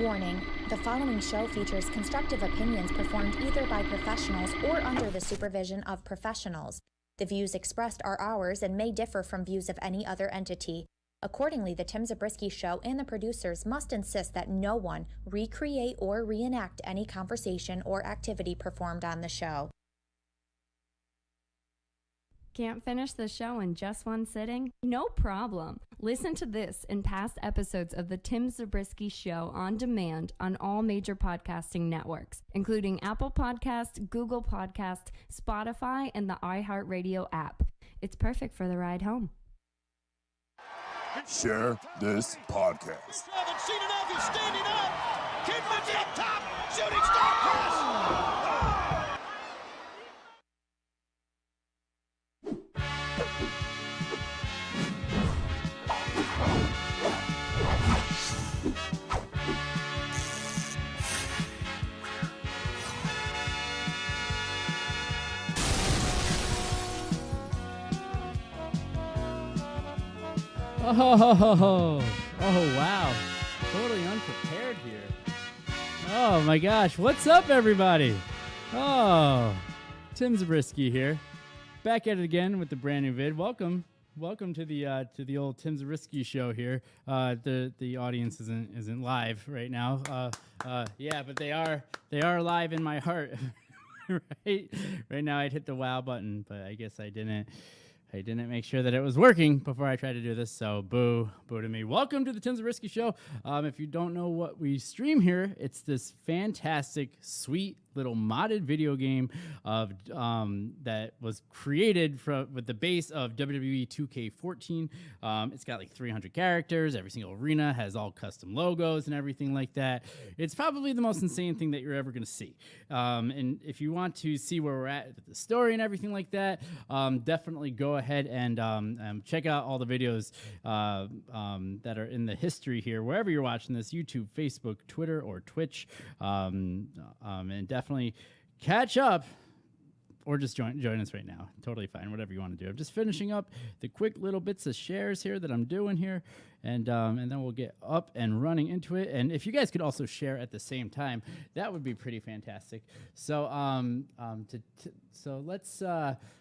Warning, the following show features constructive opinions performed either by professionals or under the supervision of professionals. The views expressed are ours and may differ from views of any other entity. Accordingly, the Tim Zabriskie Show and the producers must insist that no one recreate or reenact any conversation or activity performed on the show. Can't finish the show in just one sitting? No problem. Listen to this and past episodes of the Tim Zabriskie Show on demand on all major podcasting networks, including Apple Podcasts, Google Podcasts, Spotify, and the iHeartRadio app. It's perfect for the ride home. Share this podcast. Haven't seen enough. He's standing up. Kidman's up top. Shooting star pass. Oh, wow. Totally unprepared here. Oh, my gosh. What's up, everybody? Oh, Tim Zabriskie here. Back at it again with the brand new vid. Welcome to the old Tim Zabriskie Show here. The audience isn't live right now. Yeah, but they are live in my heart. Right now I'd hit the wow button, but I guess I didn't make sure that it was working before I tried to do this, so boo to me. Welcome to the Tim Zabriskie Show. If you don't know what we stream here, it's this fantastic, sweet little modded video game of that was created with the base of WWE 2K14. It's got like 300 characters. Every single arena has all custom logos and everything like that. It's probably the most insane thing that you're ever going to see. And if you want to see where we're at with the story and everything like that, definitely go ahead and check out all the videos that are in the history here, wherever you're watching this, YouTube, Facebook, Twitter, or Twitch, and definitely catch up or just join us right now. Totally fine, whatever you want to do. I'm just finishing up the quick little bits of shares here that I'm doing here, and then we'll get up and running into it. And if you guys could also share at the same time, that would be pretty fantastic. So so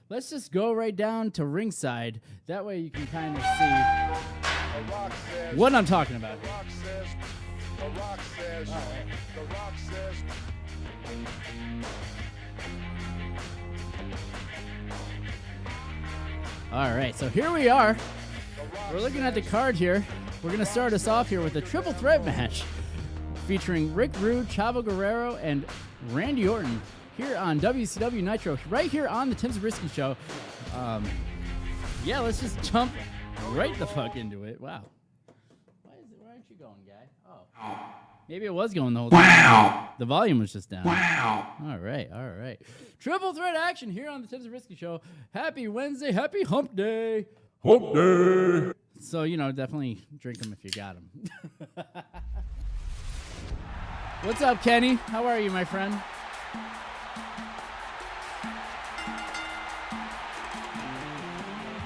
let's just go right down to ringside. That way you can kind of see what I'm talking about here. All right, so here we are. We're looking at the card here. We're going to start us off here with a triple threat match featuring Rick Rude, Chavo Guerrero, and Randy Orton here on WCW Nitro, right here on the Tim Zabriskie Show. Yeah, let's just jump right the fuck into it. Wow. Where aren't you going, guy? Oh. Maybe it was going the whole time. Wow. The volume was just down. Wow. All right. Triple threat action here on the Tim Zabriskie Show. Happy Wednesday. Happy Hump Day. Hump Day. So, definitely drink them if you got them. What's up, Kenny? How are you, my friend?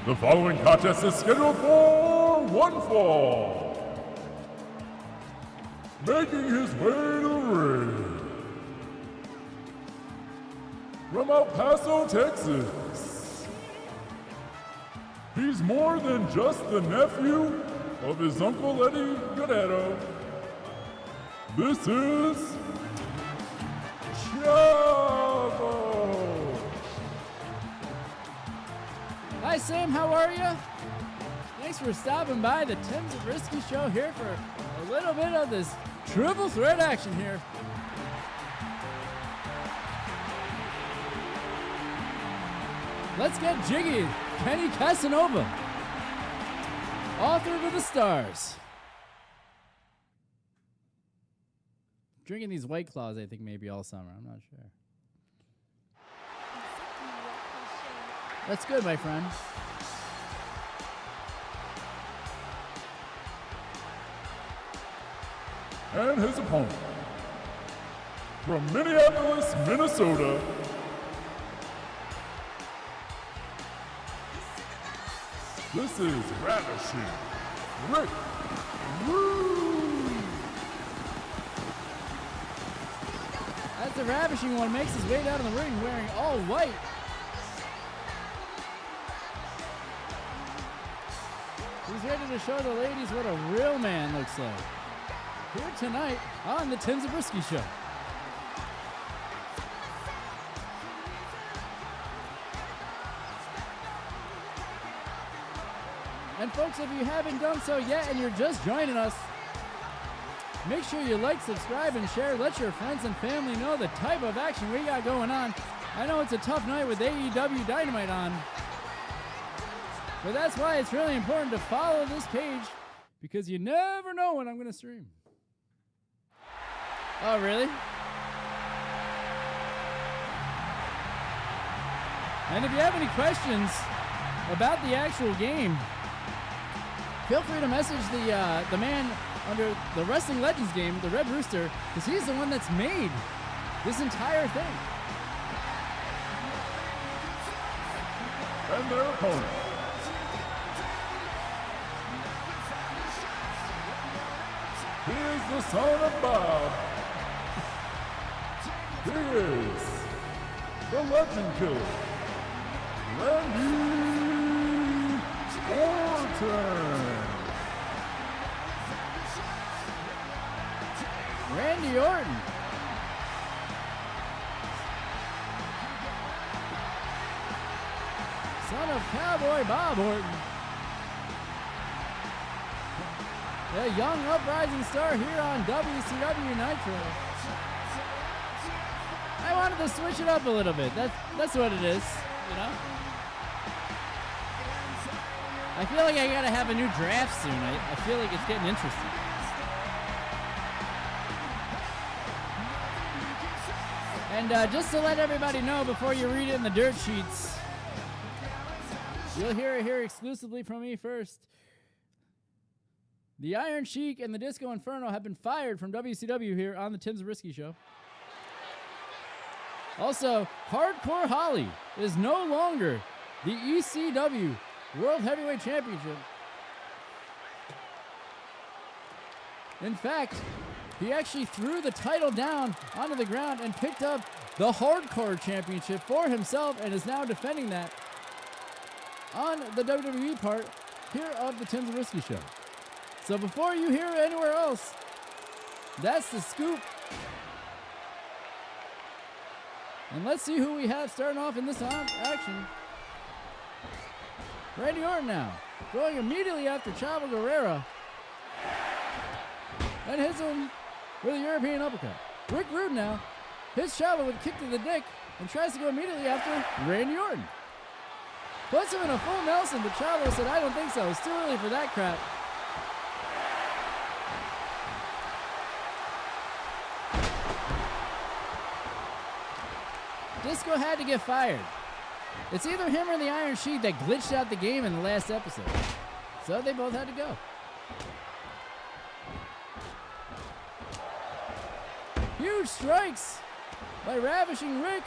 The following contest is scheduled for one fall. Making his way to the ring from El Paso, Texas. He's more than just the nephew of his Uncle Eddie Guerrero. This is Chavo. Hi, Sam. How are you? Thanks for stopping by the Tim Zabriskie Show here for a little bit of this triple threat action here. Let's get jiggy. Kenny Casanova, author to the stars. Drinking these White Claws, I think, maybe all summer. I'm not sure. That's good, my friend. And his opponent, from Minneapolis, Minnesota, this is Ravishing Rick Rude. the Ravishing One makes his way down to the ring wearing all white. He's ready to show the ladies what a real man looks like. Here tonight on the Tim Zabriskie Show. And folks, if you haven't done so yet and you're just joining us, make sure you like, subscribe, and share. Let your friends and family know the type of action we got going on. I know it's a tough night with AEW Dynamite on, but that's why it's really important to follow this page, because you never know when I'm going to stream. Oh, really? And if you have any questions about the actual game, feel free to message the man under the Wrestling Legends game, the Red Rooster, because he's the one that's made this entire thing. And their opponent. He is the son of Bob. He is the Legend Killer, Randy Orton. Randy Orton. Son of Cowboy Bob Orton. The young uprising star here on WCW Nitro. I wanted to switch it up a little bit. That's what it is, you know? I feel like I gotta have a new draft soon. I feel like it's getting interesting. And just to let everybody know before you read it in the dirt sheets, you'll hear it here exclusively from me first. The Iron Sheik and the Disco Inferno have been fired from WCW here on the Tim Zabriskie Show. Also, Hardcore Holly is no longer the ECW World Heavyweight Championship. In fact, he actually threw the title down onto the ground and picked up the Hardcore Championship for himself and is now defending that on the WWE part here of the Tim Zabriskie Show. So before you hear it anywhere else, that's the scoop. And let's see who we have starting off in this action. Randy Orton now, going immediately after Chavo Guerrero. And hits him with a European uppercut. Rick Rude now hits Chavo with a kick to the dick and tries to go immediately after Randy Orton. Puts him in a full Nelson, but Chavo said, I don't think so. It's too early for that crap. Disco had to get fired. It's either him or the Iron Sheik that glitched out the game in the last episode. So they both had to go. Huge strikes by Ravishing Rick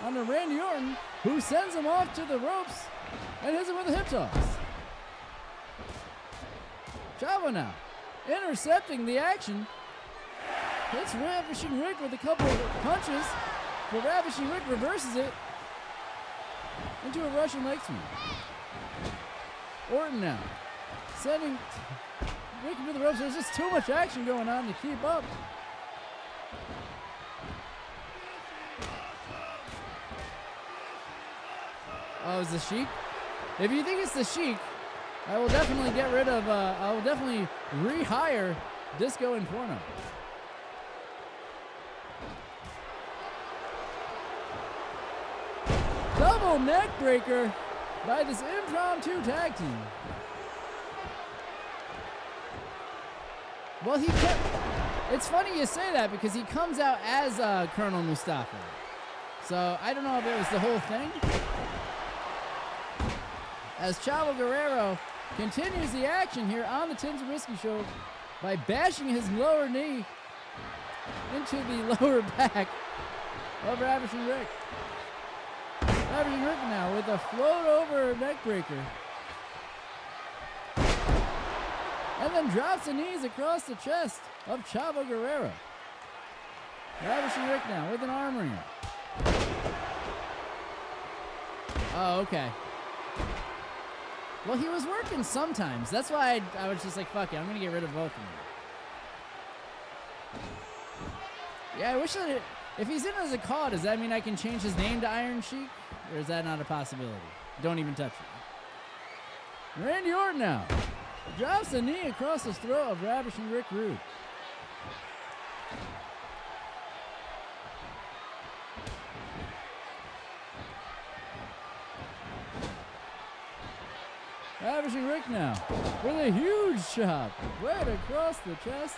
onto Randy Orton, who sends him off to the ropes and hits him with a hip toss. Chavo now, intercepting the action, hits Ravishing Rick with a couple of punches, but Ravishing Rick reverses it into a Russian leg sweep. Orton now, sending Rick into the ropes. There's just too much action going on to keep up. Oh, it's the Sheik? If you think it's the Sheik, I will definitely get rid of, I will definitely rehire Disco Inferno. Double neck breaker by this impromptu tag team. Well, he kept, it's funny you say that because he comes out as Colonel Mustafa. So I don't know if it was the whole thing. As Chavo Guerrero continues the action here on the Tim Zabriskie Show by bashing his lower knee into the lower back of Ravishing Rick. Ravishing Rick now with a float over neck breaker. And then drops the knees across the chest of Chavo Guerrero. Ravishing Rick now with an arm wringer. Oh, okay. Well, he was working sometimes. That's why I was just like, fuck it, I'm going to get rid of both of them. Yeah, I wish that if he's in as a call, does that mean I can change his name to Iron Sheik? Or is that not a possibility? Don't even touch it. Randy Orton now drops a knee across the throat of Ravishing Rick Rude. Ravishing Rick now with a huge chop right across the chest.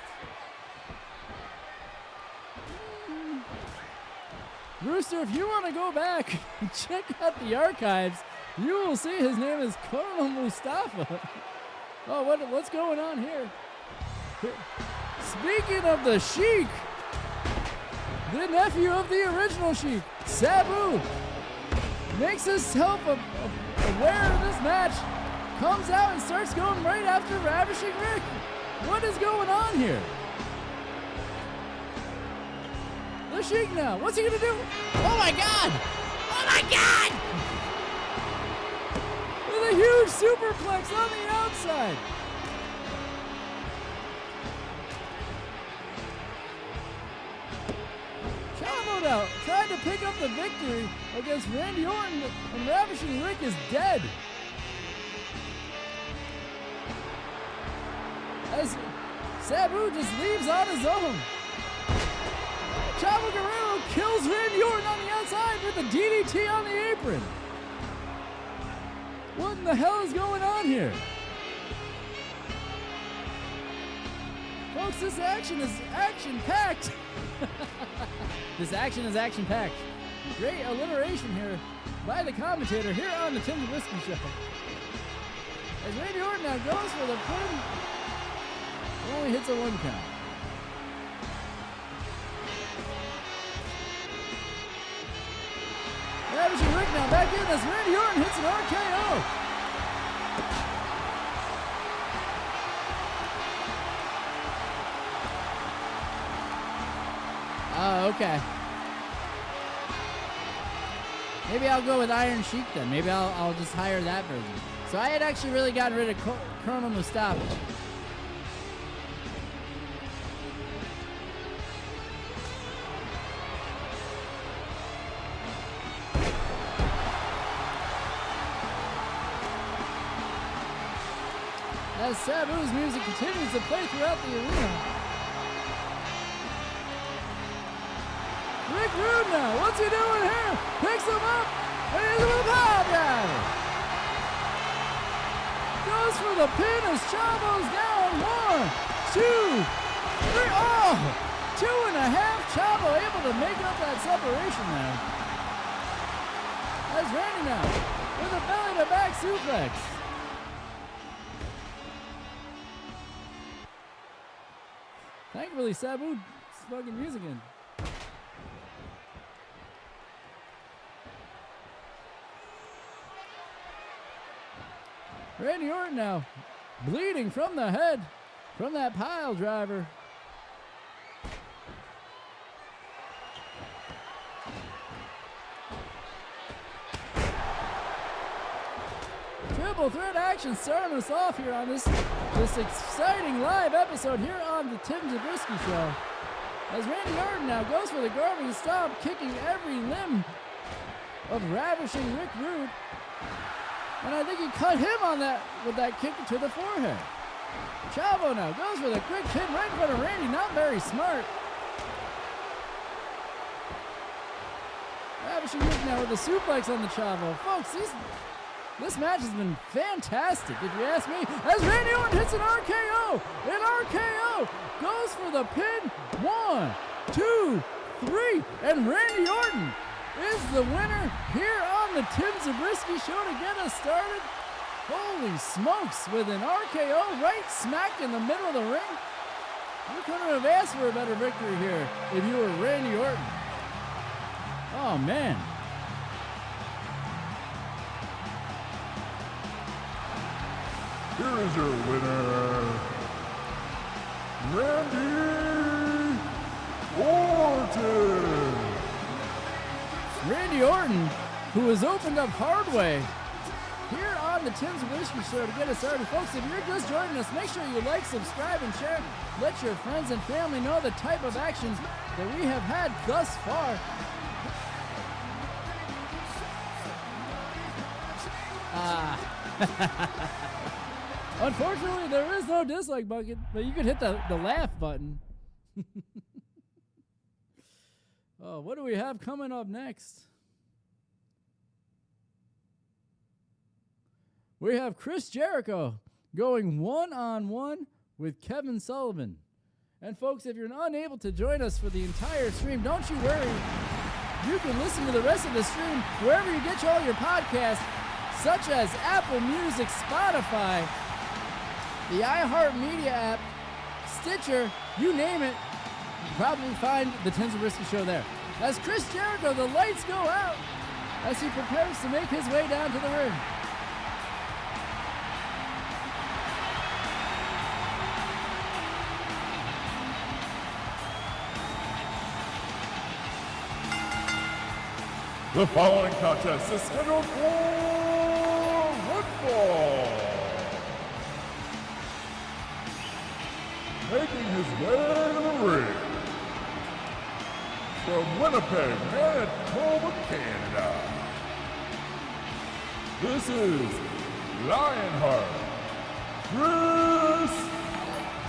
Rooster, if you want to go back and check out the archives, you will see his name is Colonel Mustafa. Oh, what's going on here? Speaking of the Sheik, the nephew of the original Sheik, Sabu, makes himself aware of this match, comes out and starts going right after Ravishing Rick. What is going on here? The Sheik now. What's he gonna do? Oh my God! Oh my God! With a huge superplex on the outside. Chavo now trying to pick up the victory against Randy Orton, and Ravishing Rick is dead. As Sabu just leaves on his own. Chavo Guerrero kills Randy Orton on the outside with a DDT on the apron. What in the hell is going on here? Folks, this action is action-packed. This action is action-packed. Great alliteration here by the commentator here on the Tim Zabriskie Show. As Randy Orton now goes for the pin, it only hits a 1 count. Ravishing Rick now back in as Randy Orton hits an RKO. Oh, okay. Maybe I'll go with Iron Sheik then. Maybe I'll just hire that version. So I had actually really gotten rid of Colonel Mustafa. As Sabu's music continues to play throughout the arena. Rick Rude now, what's he doing here? Picks him up, and he's with a power driver. Goes for the pin as Chavo's down. 1, 2, 3. Oh! 2.5. Chavo able to make up that separation there. As Randy now with a belly-to-back suplex. Thankfully, Sabu's fucking music in. Randy Orton now bleeding from the head from that pile driver. Triple threat action starting us off here on this exciting live episode here on the Tim Zabriskie Show. As Randy Orton now goes for the garbage stomp, kicking every limb of Ravishing Rick Rude. And I think he cut him on that with that kick to the forehead. Chavo now goes for the quick hit right in front of Randy. Not very smart. Ravishing Rick now with a suplex on the Chavo. Folks, this match has been fantastic, if you ask me. As Randy Orton hits an RKO. An RKO goes for the pin. 1, 2, 3. And Randy Orton is the winner here on the Tim Zabriskie Show to get us started. Holy smokes, with an RKO right smack in the middle of the ring. You couldn't have asked for a better victory here if you were Randy Orton. Oh, man. Here is your winner, Randy Orton. Randy Orton, who has opened up hard way here on the Tim Zabriskie Show to get us started. Folks, if you're just joining us, make sure you like, subscribe, and share. Let your friends and family know the type of actions that we have had thus far. Unfortunately, there is no dislike button, but you could hit the laugh button. Oh, what do we have coming up next? We have Chris Jericho going one-on-one with Kevin Sullivan. And folks, if you're unable to join us for the entire stream, don't you worry. You can listen to the rest of the stream wherever you get all your podcasts, such as Apple Music, Spotify, the iHeartMedia app, Stitcher, you name it. You can probably find the Tim Zabriskie Show there. As Chris Jericho, the lights go out as he prepares to make his way down to the ring. The following contest is scheduled for one fall. Making his way to the ring from Winnipeg, Manitoba, Canada. This is Lionheart Chris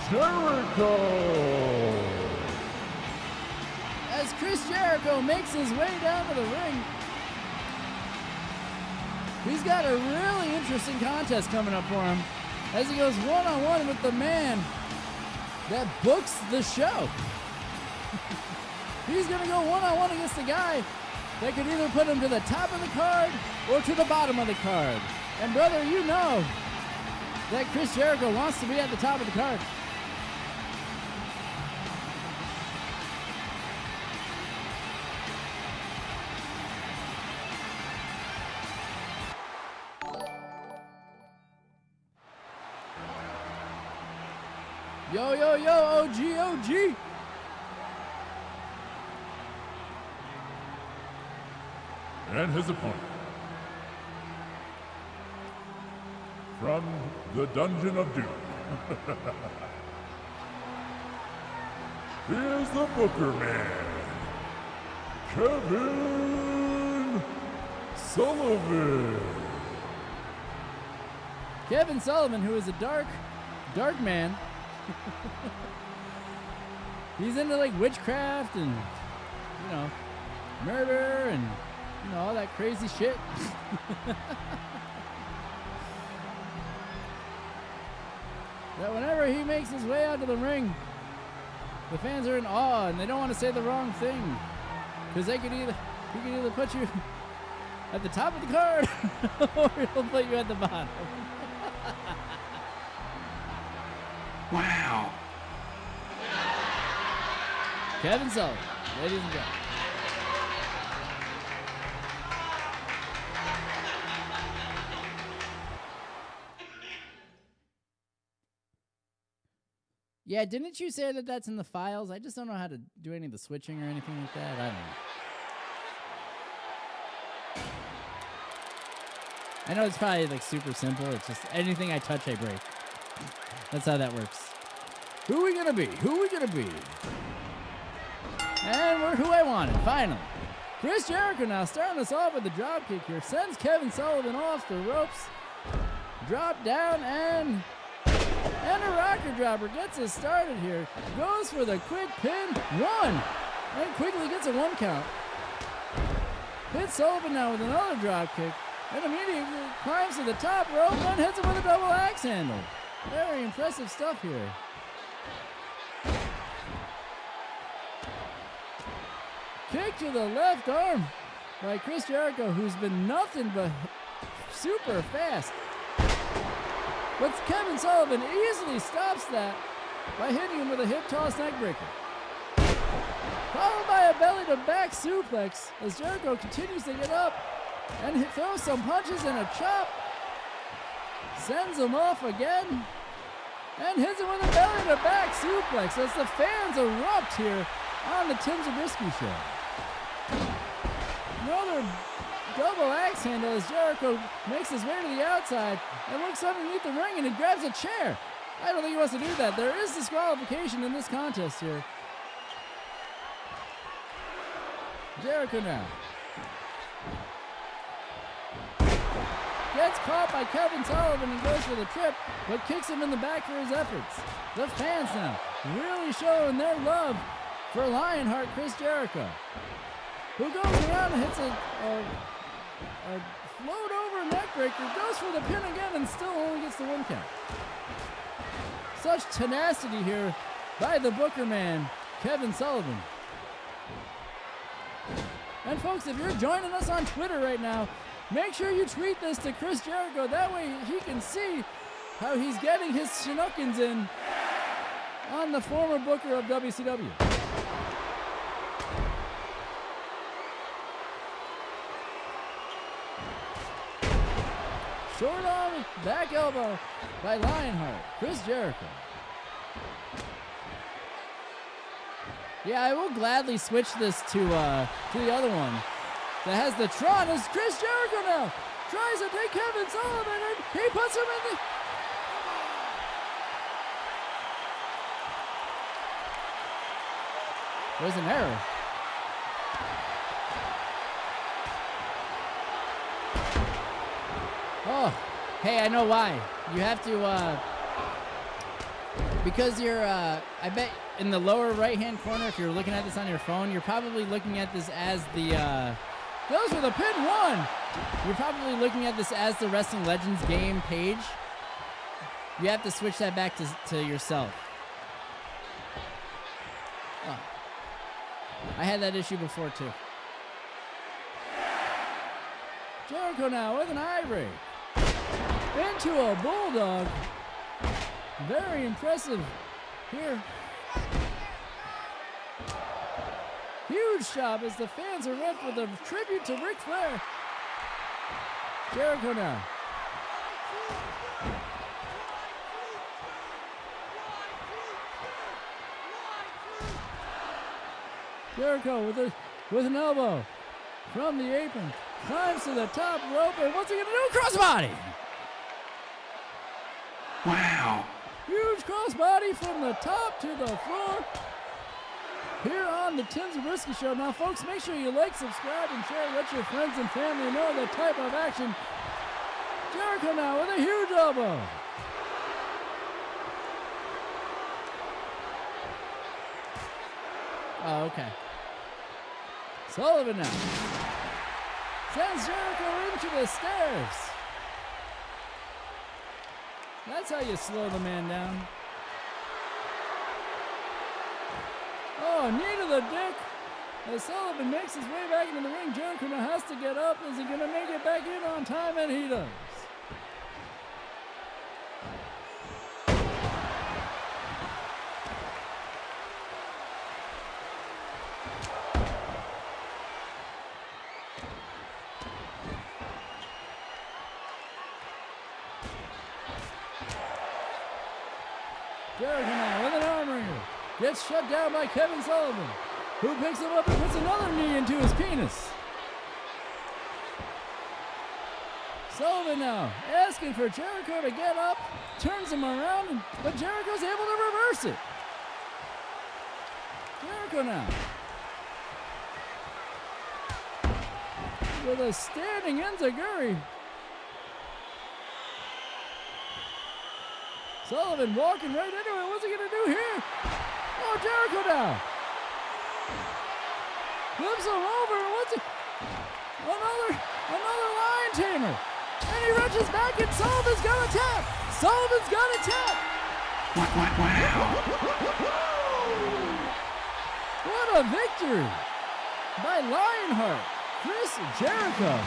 Jericho. As Chris Jericho makes his way down to the ring, he's got a really interesting contest coming up for him as he goes one-on-one with the man that books the show. He's going to go one-on-one against the guy that could either put him to the top of the card or to the bottom of the card. And brother, you know that Chris Jericho wants to be at the top of the card. Yo, yo, yo, OG, OG. And his opponent, from the Dungeon of Doom, here's the Booker Man, Kevin Sullivan. Kevin Sullivan, who is a dark man. He's into like witchcraft and, you know, murder and, you know, all that crazy shit. That whenever he makes his way out to the ring, the fans are in awe and they don't want to say the wrong thing, because he could either put you at the top of the card or he'll put you at the bottom. Wow. Kevin Sullivan, ladies and gentlemen. Yeah, didn't you say that that's in the files? I just don't know how to do any of the switching or anything like that. I don't know. I know it's probably like super simple. It's just anything I touch, I break. That's how that works. Who we gonna be? Who we gonna be? And we're who I wanted, finally. Chris Jericho now starting us off with the drop kick here. Sends Kevin Sullivan off the ropes. Drop down and a rocker dropper gets us started here. Goes for the quick pin. One. And quickly gets a 1 count. Hits Sullivan now with another drop kick. And immediately climbs to the top rope and hits him with a double axe handle. Very impressive stuff here. Kick to the left arm by Chris Jericho, who's been nothing but super fast. But Kevin Sullivan easily stops that by hitting him with a hip toss neck breaker. Followed by a belly to back suplex as Jericho continues to get up and throws some punches and a chop. Sends him off again and hits him with a belly to back suplex as the fans erupt here on the Tim Zabriskie Show. Another double axe handle as Jericho makes his way to the outside and looks underneath the ring and he grabs a chair. I don't think he wants to do that. There is disqualification in this contest here. Jericho now gets caught by Kevin Sullivan and goes for the trip, but kicks him in the back for his efforts. The fans now really showing their love for Lionheart Chris Jericho, who goes around and hits a float over neckbreaker, goes for the pin again and still only gets the 1 count. Such tenacity here by the Booker man, Kevin Sullivan. And folks, if you're joining us on Twitter right now, make sure you tweet this to Chris Jericho. That way he can see how he's getting his Chinookins in on the former Booker of WCW. Short arm, back elbow by Lionheart, Chris Jericho. Yeah, I will gladly switch this to the other one that has the Tron. As Chris Jericho now tries to take Kevin Sullivan and he puts him in the... There's an error. Oh, hey, I know why. You have to, because you're, I bet in the lower right-hand corner, if you're looking at this on your phone, you're probably looking at this as the, goes for the pin 1. You're probably looking at this as the Wrestling Legends game page. You have to switch that back to yourself. Oh. I had that issue before, too. Jericho now with an eye break. Into a bulldog. Very impressive here. Huge job as the fans are ready for the tribute to Ric Flair. Jericho now. Jericho with an elbow from the apron. Climbs to the top rope, and what's he gonna do? Crossbody! Wow. Huge crossbody from the top to the floor. Here on the Tim Zabriskie Show. Now, folks, make sure you like, subscribe, and share. Let your friends and family know the type of action. Jericho now with a huge elbow. Oh, okay. Sullivan now sends Jericho into the stairs. That's how you slow the man down. Oh, knee to the dick. As Sullivan makes his way back into the ring, Jericho now has to get up. Is he going to make it back in on time? And he does. Jericho now with an arm wringer. Gets shut down by Kevin Sullivan, who picks him up and puts another knee into his penis. Sullivan now asking for Jericho to get up, turns him around, but Jericho's able to reverse it. Jericho now with a standing enziguri. Sullivan walking right into it. What's he going to do here? Oh, Jericho now. Flips him over. What's it? Another lion tamer. And he reaches back and Sullivan's got a tap. Sullivan's got a tap. Wow. What a victory by Lionheart, Chris Jericho.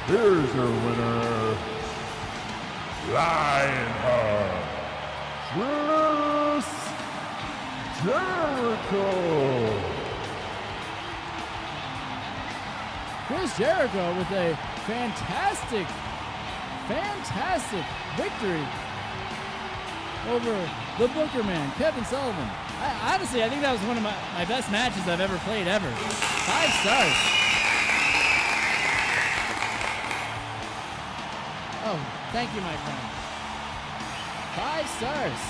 Here's your winner, Lionheart, Chris Jericho. Chris Jericho with a fantastic victory over the Booker man, Kevin Sullivan. Honestly, I think that was one of my best matches I've ever played ever. 5 stars. Oh, thank you, my friend. 5 stars.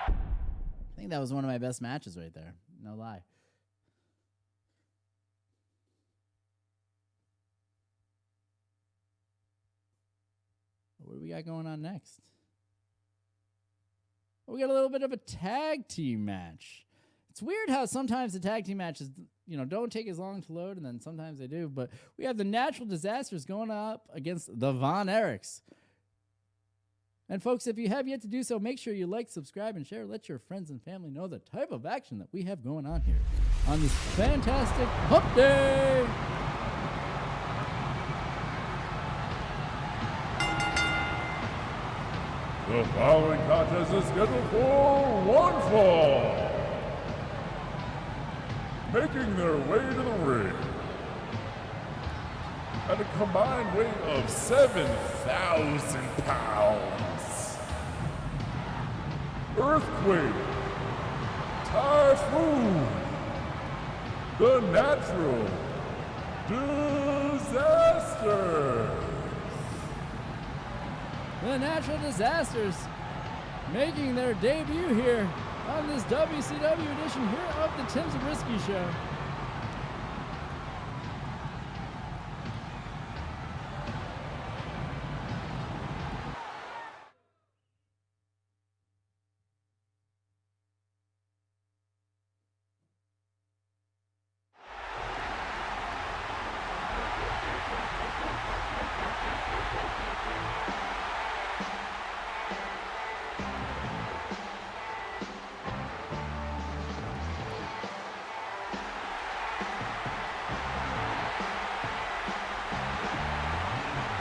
I think that was one of my best matches right there. No lie. What do we got going on next? We got a little bit of a tag team match. It's weird how sometimes the tag team matches, don't take as long to load, and then sometimes they do. But we have the Natural Disasters going up against the Von Erichs. And folks, if you have yet to do so, make sure you like, subscribe, and share. Let your friends and family know the type of action that we have going on here on this fantastic Hump Day. The following contest is scheduled for one fall. Making their way to the ring at a combined weight of 7,000 pounds. Earthquake, Typhoon, the Natural Disaster. The Natural Disasters making their debut here on this WCW edition here of the Tim Zabriskie Show.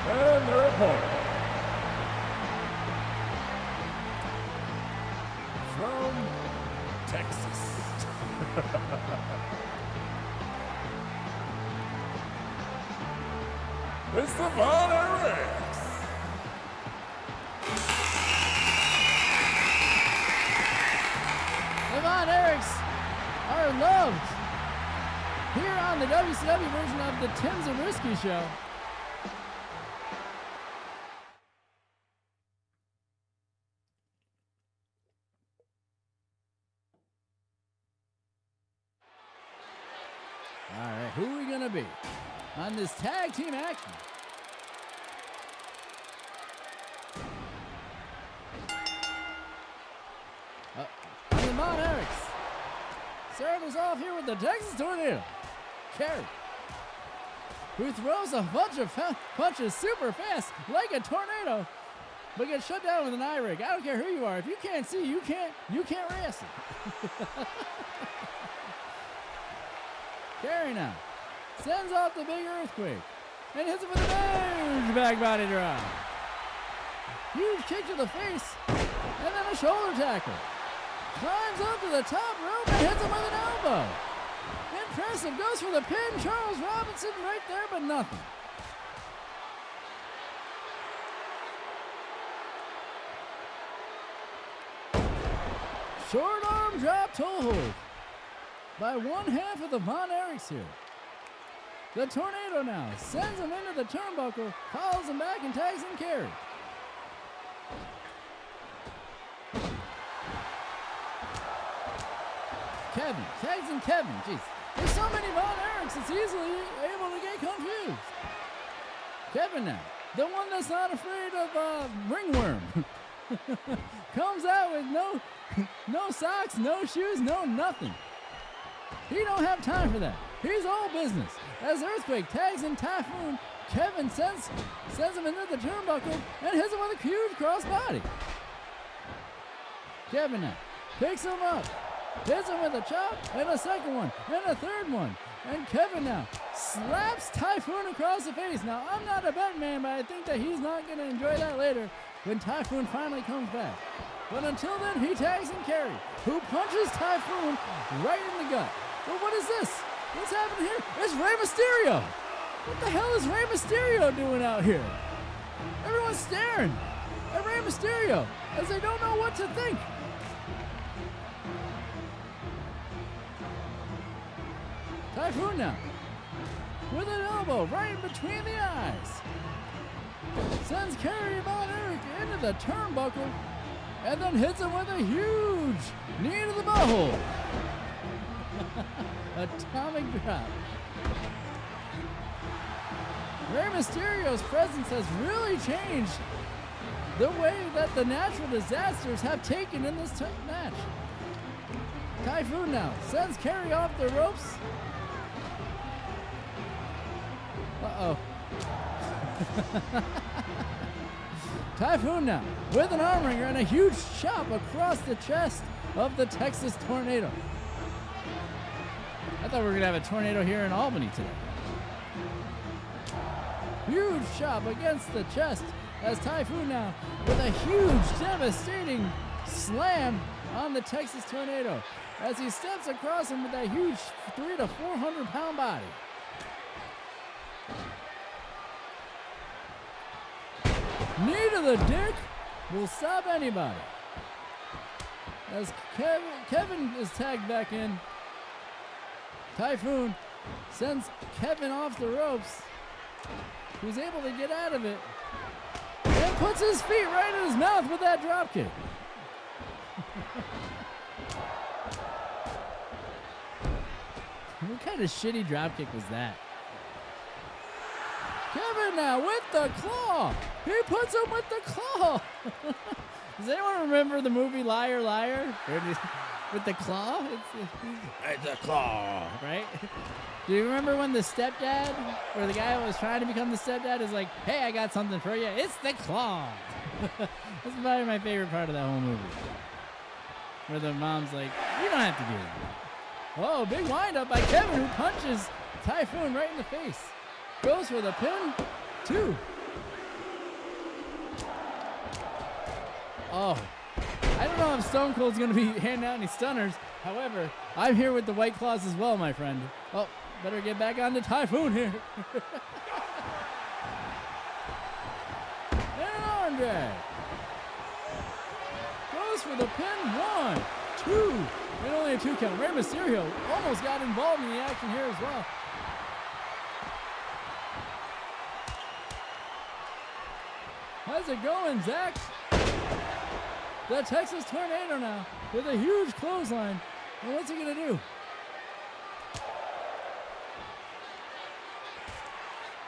And their opponent, from Texas, it's the Von Erichs. The Von Erichs are loved here on the WCW version of the Tim Zabriskie Show. All right, who are we going to be on this tag team action? The Von Erichs starting us off here with the Texas Tornado. Kerry, who throws a bunch of punches super fast like a tornado, but gets shut down with an eye rig. I don't care who you are. If you can't see, you can't wrestle. Kerry now sends off the big earthquake and hits it with a huge back body drop. Huge kick to the face and then a shoulder tackle. Climbs up to the top rope and hits him with an elbow. Impressive. Goes for the pin. Charles Robinson right there, but nothing. Short arm drop toe hold by one half of the Von Erichs here. The Tornado now sends him into the turnbuckle, follows him back, and tags in Kerry. Kevin, tags in Kevin. Jeez, there's so many Von Erichs, it's easily able to get confused. Kevin now, the one that's not afraid of ringworm, comes out with no socks, no shoes, no nothing. He don't have time for that. He's all business. As Earthquake tags in Typhoon, Kevin sends him into the turnbuckle and hits him with a huge crossbody. Kevin now picks him up, hits him with a chop, and a second one, and a third one. And Kevin now slaps Typhoon across the face. Now, I'm not a bet man, but I think that he's not going to enjoy that later when Typhoon finally comes back. But until then, he tags in Kerry, who punches Typhoon right in the gut. Well, what is this? What's happening here? It's Rey Mysterio. What the hell is Rey Mysterio doing out here? Everyone's staring. and Rey Mysterio as they don't know what to think. Typhoon now with an elbow right in between the eyes. Sends Kerry Von Erich into the turnbuckle and then hits him with a huge knee to the butthole. Atomic drop. Rey Mysterio's presence has really changed the way that the natural disasters have taken in this match. Typhoon now sends Kerry off the ropes. Uh-oh. Typhoon now with an arm wringer and a huge chop across the chest of the Texas Tornado. I thought we were going to have a tornado here in Albany today. Huge chop against the chest as Typhoon now with a huge devastating slam on the Texas Tornado as he steps across him with that huge 300 to 400 pound body. Knee to the dick will stop anybody. As Kevin is tagged back in, Typhoon sends Kevin off the ropes, who's able to get out of it, and puts his feet right in his mouth with that dropkick. What kind of shitty dropkick was that? Kevin now with the claw. He puts him with the claw. Does anyone remember the movie Liar Liar? With the claw? It's a claw, right? Do you remember when the stepdad, or the guy who was trying to become the stepdad is like, hey, I got something for you. It's the claw. That's probably my favorite part of that whole movie. Where the mom's like, you don't have to do that. Oh, big windup by Kevin, who punches Typhoon right in the face. Goes for the pin. 2. Oh, I don't know if Stone Cold's going to be handing out any stunners. However, I'm here with the White Claws as well, my friend. Oh, better get back on the Typhoon here. And an arm drag. Goes for the pin. 1, 2. And only a 2 count. Rey Mysterio almost got involved in the action here as well. How's it going, Zach? The Texas Tornado now with a huge clothesline. And what's he going to do?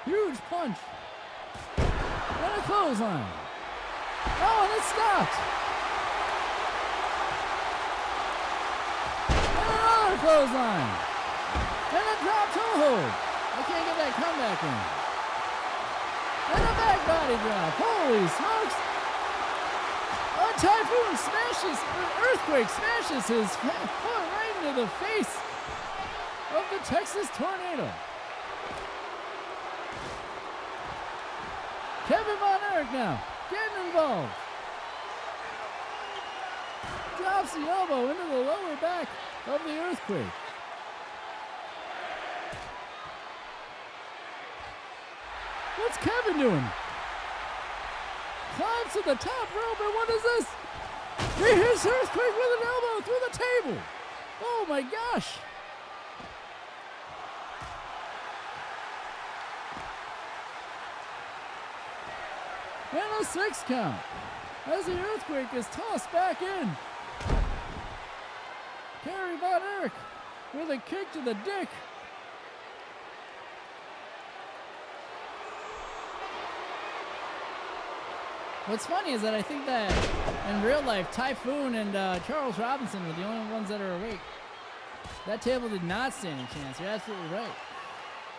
Huge punch. And a clothesline. Oh, and it stopped. And another clothesline. And a drop toe hold. I can't get that comeback in. And a back body drop. Holy smokes. A Typhoon smashes, an earthquake smashes his foot right into the face of the Texas Tornado. Kevin Von Erich now getting involved. Drops the elbow into the lower back of the earthquake. What's Kevin doing? Climbs to the top rope, and what is this? He hits Earthquake with an elbow through the table. Oh my gosh. And a 6 count as the Earthquake is tossed back in. Kerry Von Erich with a kick to the dick. What's funny is that I think that in real life, Typhoon and Charles Robinson were the only ones that are awake. That table did not stand a chance. You're absolutely right.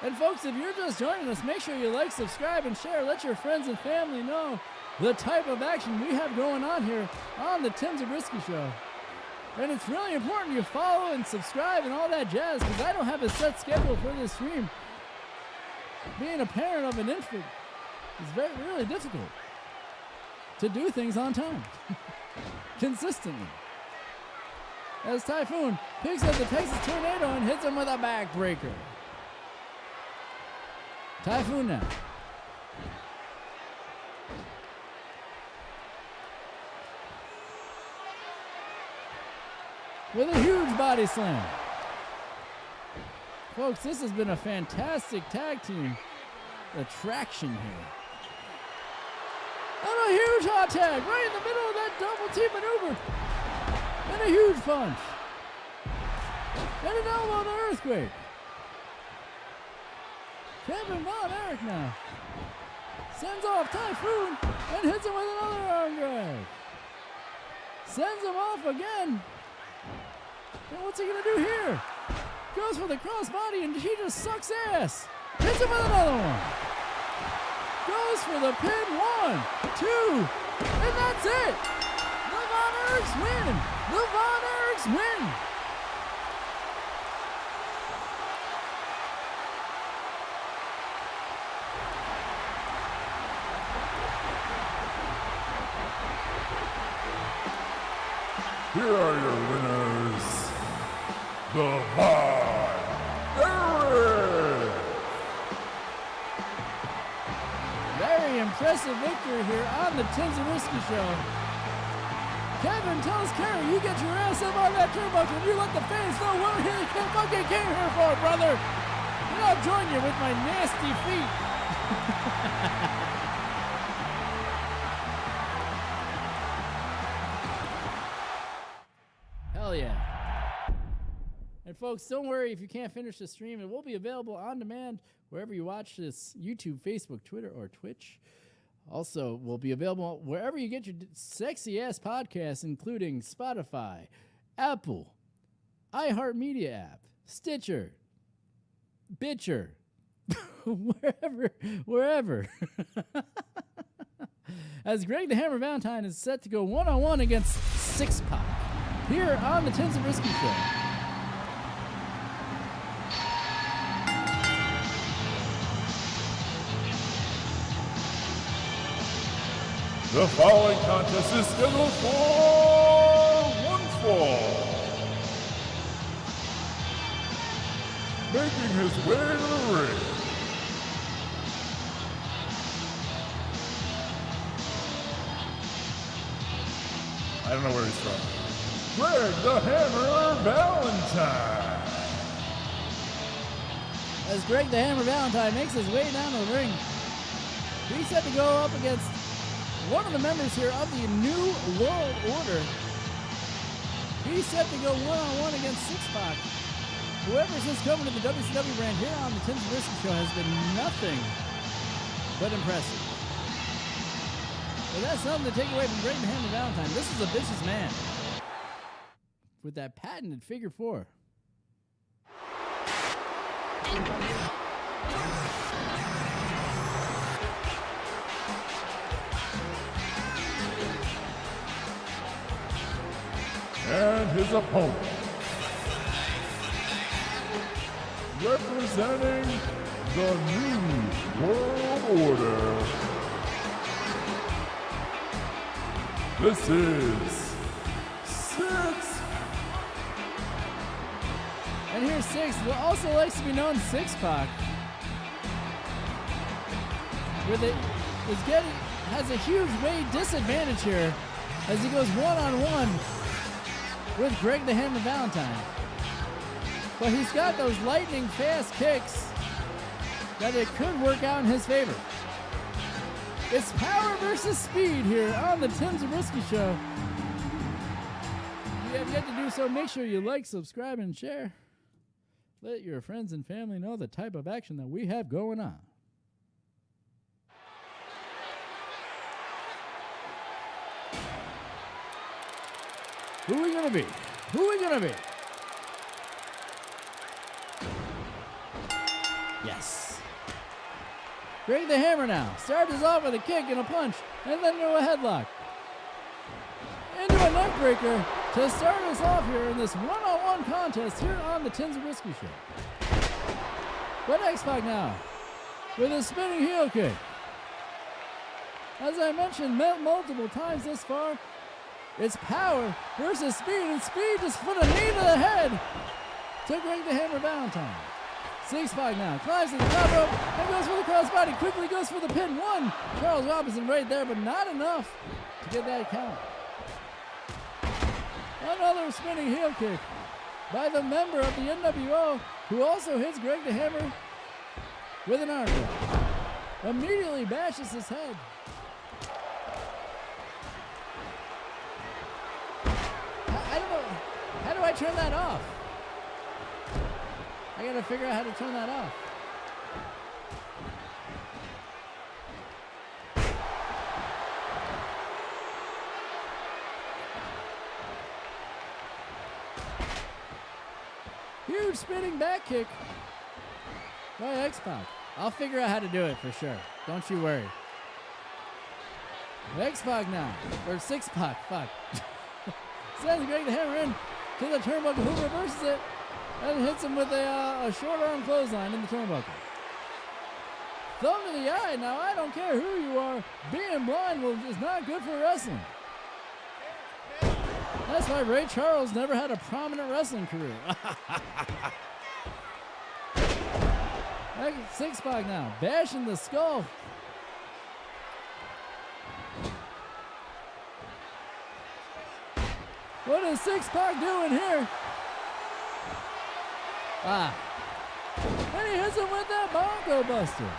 And folks, if you're just joining us, make sure you like, subscribe, and share. Let your friends and family know the type of action we have going on here on the Tim Zabriskie Show. And it's really important you follow and subscribe and all that jazz, because I don't have a set schedule for this stream. Being a parent of an infant is really difficult to do things on time, consistently. As Typhoon picks up the Texas Tornado and hits him with a backbreaker. Typhoon now. with a huge body slam. Folks, this has been a fantastic tag team attraction here. And a huge hot tag right in the middle of that double team maneuver. And a huge punch. And an elbow to earthquake. Kevin Von Erich now sends off Typhoon and hits him with another arm drag. Sends him off again. And what's he gonna do here? Goes for the crossbody and he just sucks ass. Hits him with another one. Goes for the pin. 1, 2, and that's it. The Von Erichs win. The Von Erichs win. Here are your winners, the Von Erich. Very impressive victory here on the Tim Zabriskie Show. Kevin tells Kerry, you get your ass up on that turnbuckle and you let the fans know what he fucking came here for, brother. And I'll join you with my nasty feet. Hell yeah. And folks, don't worry if you can't finish the stream. It will be available on demand wherever you watch this: YouTube, Facebook, Twitter, or Twitch. Also, will be available wherever you get your sexy-ass podcasts, including Spotify, Apple, iHeartMedia app, Stitcher, Bitcher, wherever. As Greg the Hammer Valentine is set to go one-on-one against Six Pack here on the Tim Zabriskie Show. The following contest is scheduled for one fall. Making his way to the ring. I don't know where he's from. Greg the Hammer Valentine. As Greg the Hammer Valentine makes his way down to the ring, he's set to go up against one of the members here of the New World Order. He's set to go one-on-one against Six Pack. Whoever since coming to the WCW brand here on the Tim Zabriskie Show has been nothing but impressive. But that's something to take away from Greg the Hammer Valentine. This is a vicious man with that patented figure 4. And his opponent, representing the New World Order, this is Six. And here's Six, who also likes to be known Six Pack. Has a huge weight disadvantage here as he goes one-on-one with Greg the Hammer Valentine. But he's got those lightning fast kicks that it could work out in his favor. It's power versus speed here on the Tim Zabriskie Show. If you have yet to do so, make sure you like, subscribe, and share. Let your friends and family know the type of action that we have going on. Who are we gonna be? Who are we gonna be? Yes. Greg the Hammer now starts us off with a kick and a punch, and then into a headlock. Into a neckbreaker to start us off here in this one-on-one contest here on the Tim Zabriskie Show. But X-Pac now with a spinning heel kick. As I mentioned multiple times this far, it's power versus speed, and speed just put a knee to the head to Greg the Hammer Valentine. Six Pack now climbs to the top rope and goes for the crossbody. Quickly goes for the pin. 1. Charles Robinson right there, but not enough to get that count. Another spinning heel kick by the member of the NWO, who also hits Greg the Hammer with an arm drag. Immediately bashes his head. I don't know. How do I turn that off? I gotta figure out how to turn that off. Huge spinning back kick by X-Pac. I'll figure out how to do it for sure. Don't you worry. X-Pac now. Or Six-Pac. Fuck. Sends Greg the Hammer in to the turnbuckle, who reverses it and hits him with a short arm clothesline in the turnbuckle. Thumb to the eye. Now, I don't care who you are. Being blind is not good for wrestling. That's why Ray Charles never had a prominent wrestling career. Six-Pac now, bashing the skull. What is Six-Pac doing here? And he hits him with that Bronco Buster.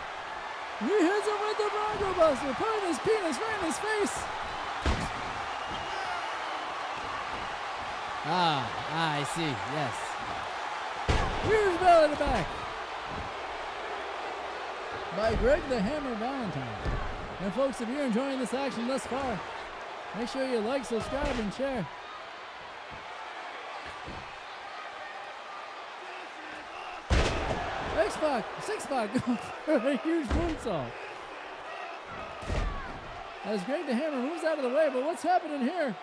He hits him with the Bronco Buster, putting his penis right in his face. I see, yes. Huge belly to back by Greg the Hammer Valentine. And folks, if you're enjoying this action thus far, make sure you like, subscribe, and share. Six-Pac going for a huge moonsault. As Greg the Hammer moves out of the way, but what's happening here?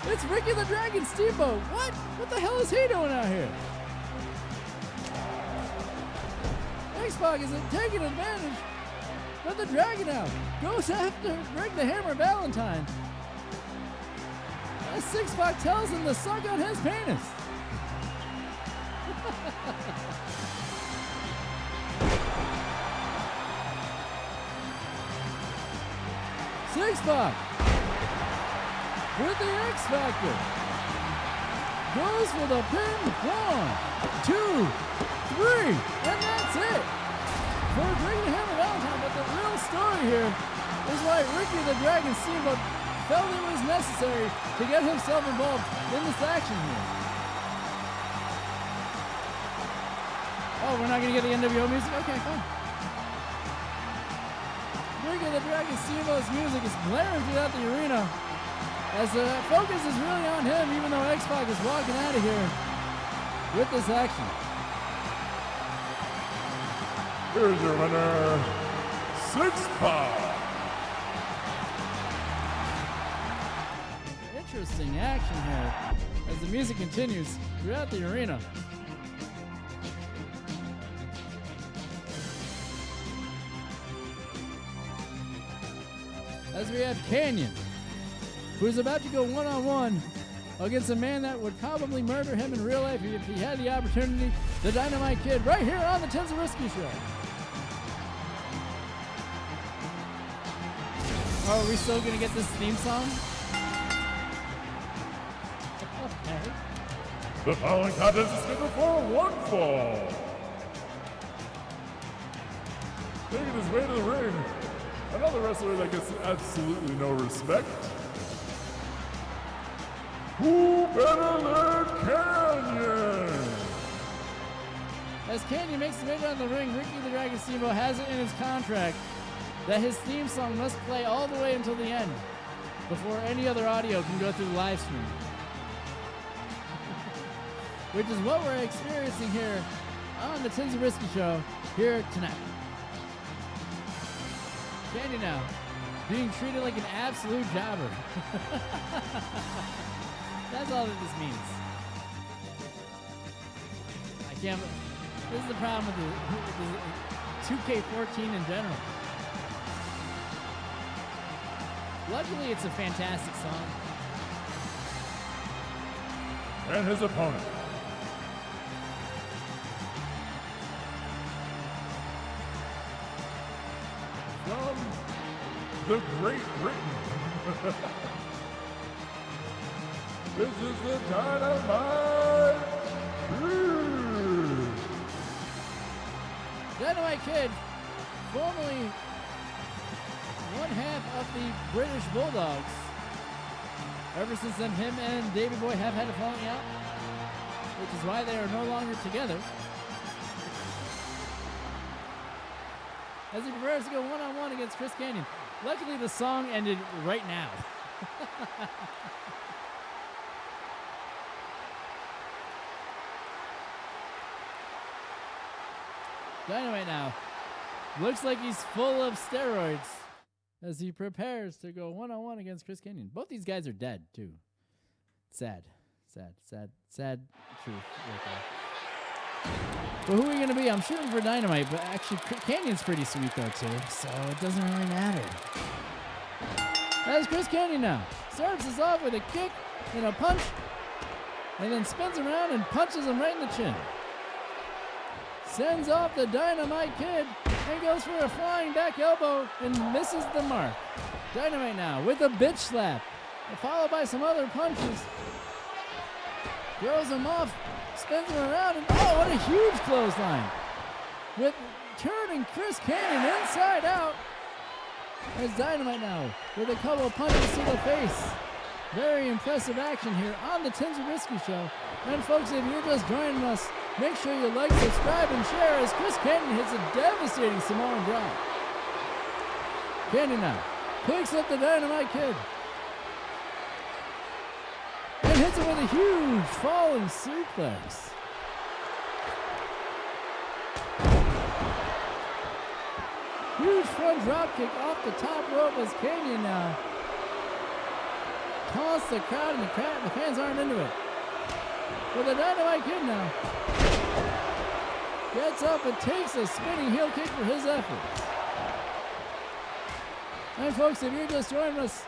It's Ricky the Dragon Steamboat. What? What the hell is he doing out here? X-Pac is taking advantage of the Dragon out. Goes after Greg the Hammer Valentine. As Six-Pac tells him to suck on his penis. Six-Pac with the X Factor goes for the pin. 1, 2, 3, and that's it for Greg the Hammer Valentine. But the real story here is why Ricky the Dragon Steamboat felt it was necessary to get himself involved in this action here. Oh, we're not gonna get the NWO music? Okay, fine. Ricky the Dragon Steamboat's music is blaring throughout the arena as the focus is really on him, even though X-Pac is walking out of here with this action. Here's your winner, Six-Pac. Interesting action here as the music continues throughout the arena. As we have Canyon, who's about to go one-on-one against a man that would probably murder him in real life if he had the opportunity, the Dynamite Kid, right here on the Tim Zabriskie Show. Oh, are we still going to get this theme song? Okay. The following contest is scheduled for one fall. Making his way to the ring, another wrestler that gets absolutely no respect. Who better than Canyon? As Canyon makes his way down the ring, Ricky the Dragon Steamboat has it in his contract that his theme song must play all the way until the end before any other audio can go through the live stream. Which is what we're experiencing here on the Tim Zabriskie Show here tonight. Canyon now being treated like an absolute jobber. That's all that this means. I can't. This is the problem with the 2K14 in general. Luckily, it's a fantastic song. And his opponent, from the Great Britain, This is the Dynamite Kid. Dynamite Kid, formerly one half of the British Bulldogs. Ever since then, him and Davey Boy have had a falling out, which is why they are no longer together. As he prepares to go one-on-one against Chris Kanyon. Luckily, the song ended right now. Dynamite now looks like he's full of steroids as he prepares to go one-on-one against Chris Kanyon. Both these guys are dead, too. Sad truth right there. But who are we going to be? I'm shooting for Dynamite, but actually Canyon's pretty sweet, though, too, so it doesn't really matter. That's Chris Kanyon now. Starts us off with a kick and a punch, and then spins around and punches him right in the chin. Sends off the Dynamite Kid and goes for a flying back elbow and misses the mark. Dynamite now with a bitch slap, followed by some other punches. Throws him off, spins him around, and oh, what a huge clothesline. With turning Chris Kanyon inside out. As Dynamite now with a couple of punches to the face. Very impressive action here on the Tim Zabriskie Show. And folks, if you're just joining us, make sure you like, subscribe, and share as Chris Kanyon hits a devastating Samoan drop. Kanyon now picks up the Dynamite Kid and hits him with a huge falling suplex. Huge front drop kick off the top rope as Kanyon now taunts the crowd, and the fans aren't into it. But the Dynamite Kid now gets up and takes a spinning heel kick for his efforts. And folks, if you're just joining us,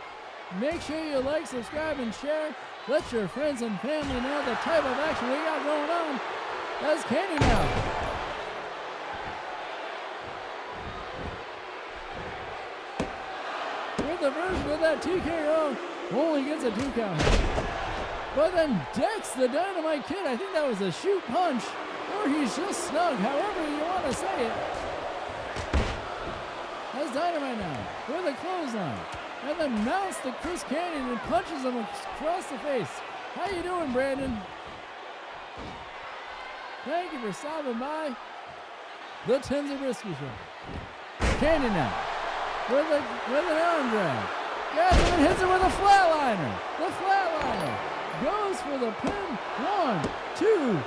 make sure you like, subscribe, and share. Let your friends and family know the type of action we got going on. That's Kanyon now. With the version of that TKO, only gets a 2 count. But then decks the Dynamite Kid. I think that was a shoot punch, or he's just snug, however you want to say it. That's Dynamite now with a clothesline. And then mounts the Chris Kanyon and punches him across the face. How you doing, Brandon? Thank you for stopping by the Tim Zabriskie Show. Kanyon now with an arm drag. Grabs him and hits him with a flatliner. The flatliner goes for the pin. 1, 2.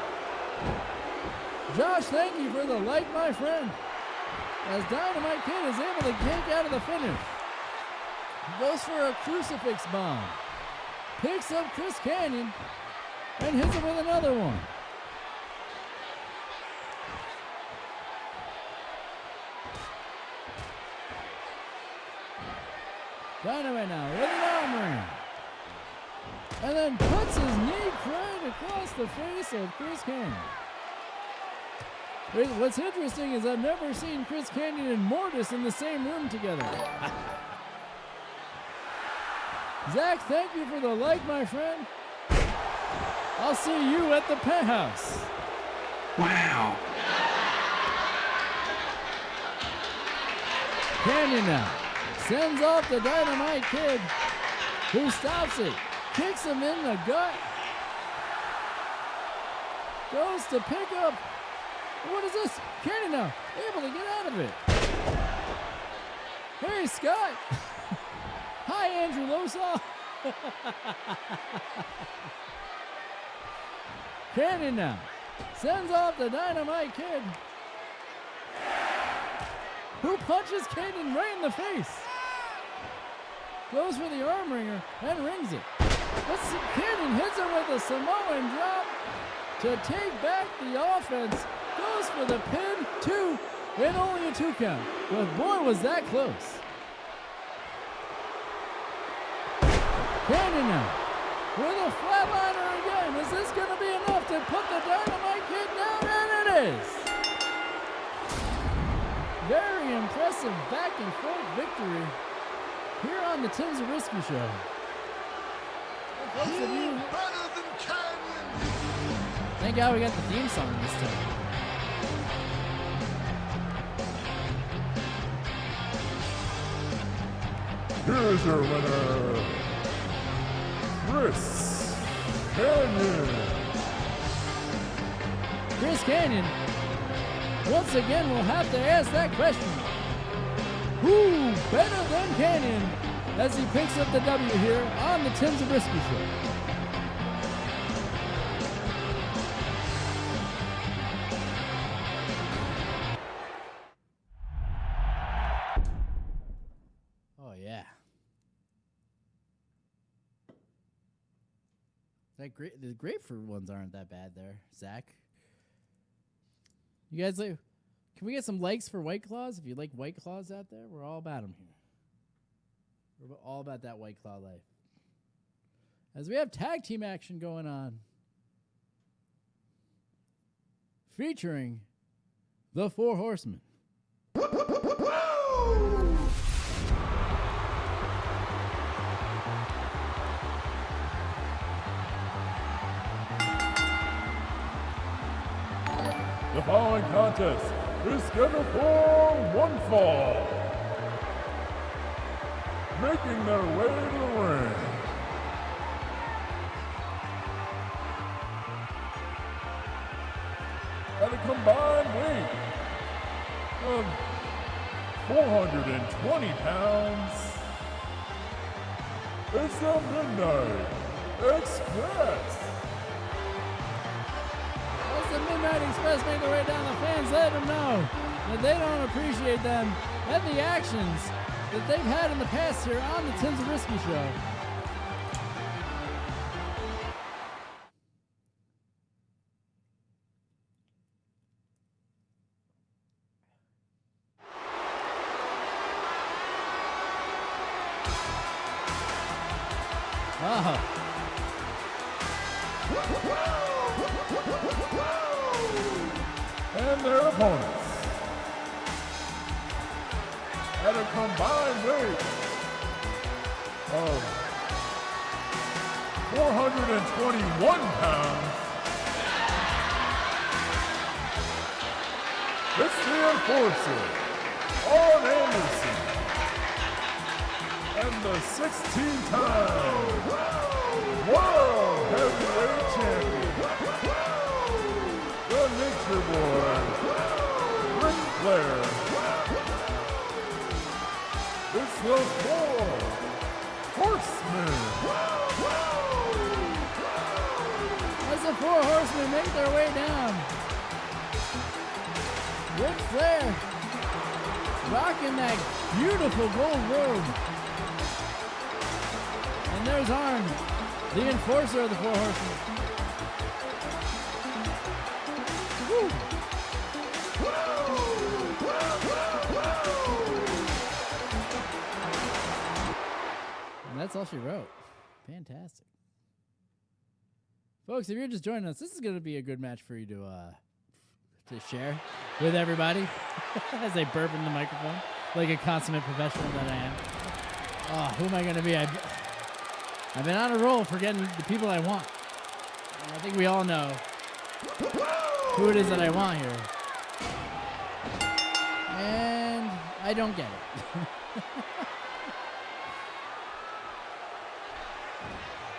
Josh, thank you for the like, my friend. As Dynamite Kid is able to kick out of the finish. Goes for a crucifix bomb. Picks up Chris Kanyon and hits him with another one. Dynamite now with an arm wring. And then puts his knee right across the face of Chris Kanyon. What's interesting is I've never seen Chris Kanyon and Mortis in the same room together. Zach, thank you for the like, my friend. I'll see you at the penthouse. Wow. Kanyon now sends off the Dynamite Kid, who stops it, kicks him in the gut, goes to pick up. What is this? Kanyon now able to get out of it. Hey, Scott. Hi, Andrew Losaw. Kanyon now sends off the Dynamite Kid, who punches Kanyon right in the face. Goes for the arm wringer and rings it. Kanyon hits him with a Samoan drop to take back the offense. Goes for the pin, 2, and only a 2 count. But boy, was that close. Kanyon now with a flatliner again. Is this going to be enough to put the Dynamite Kid down? And it is. Very impressive back and forth victory here on the Tim Zabriskie Show. Folks, if you... Better than Canyon. Thank God we got the theme song this time. Here's your winner, Chris Canyon. Chris Canyon, once again, we'll have to ask that question. Who better than Canyon as he picks up the W here on the Tim Zabriskie Show? Oh, yeah. That great, the grapefruit ones aren't that bad there, Zach. You guys, like, can we get some likes for White Claws? If you like White Claws out there, we're all about them here. We're all about that White Claw life. As we have tag team action going on, featuring the Four Horsemen. The following contest is scheduled for one fall. Making their way to the ring. At a combined weight of 420 pounds, it's the Midnight Express. As the Midnight Express make their way down, the fans let them know that they don't appreciate them and the actions that they've had in the past here on the Tim Zabriskie Show. Oh. And their opponents, at a combined weight of 421 pounds, it's the Enforcer, Arn Anderson, and the 16-time World Heavyweight Champion, the Nature Boy, Ric Flair. It's the Four Horsemen. As the Four Horsemen make their way down, Ric Flair rocking that beautiful gold robe. And there's Arn, the enforcer of the Four Horsemen. Woo. And that's all she wrote. Fantastic. Folks, if you're just joining us, this is going to be a good match for you to share with everybody as I burp in the microphone like a consummate professional that I am. Oh, who am I going to be? I've been on a roll for getting the people I want. And I think we all know who it is that I want here. And I don't get it.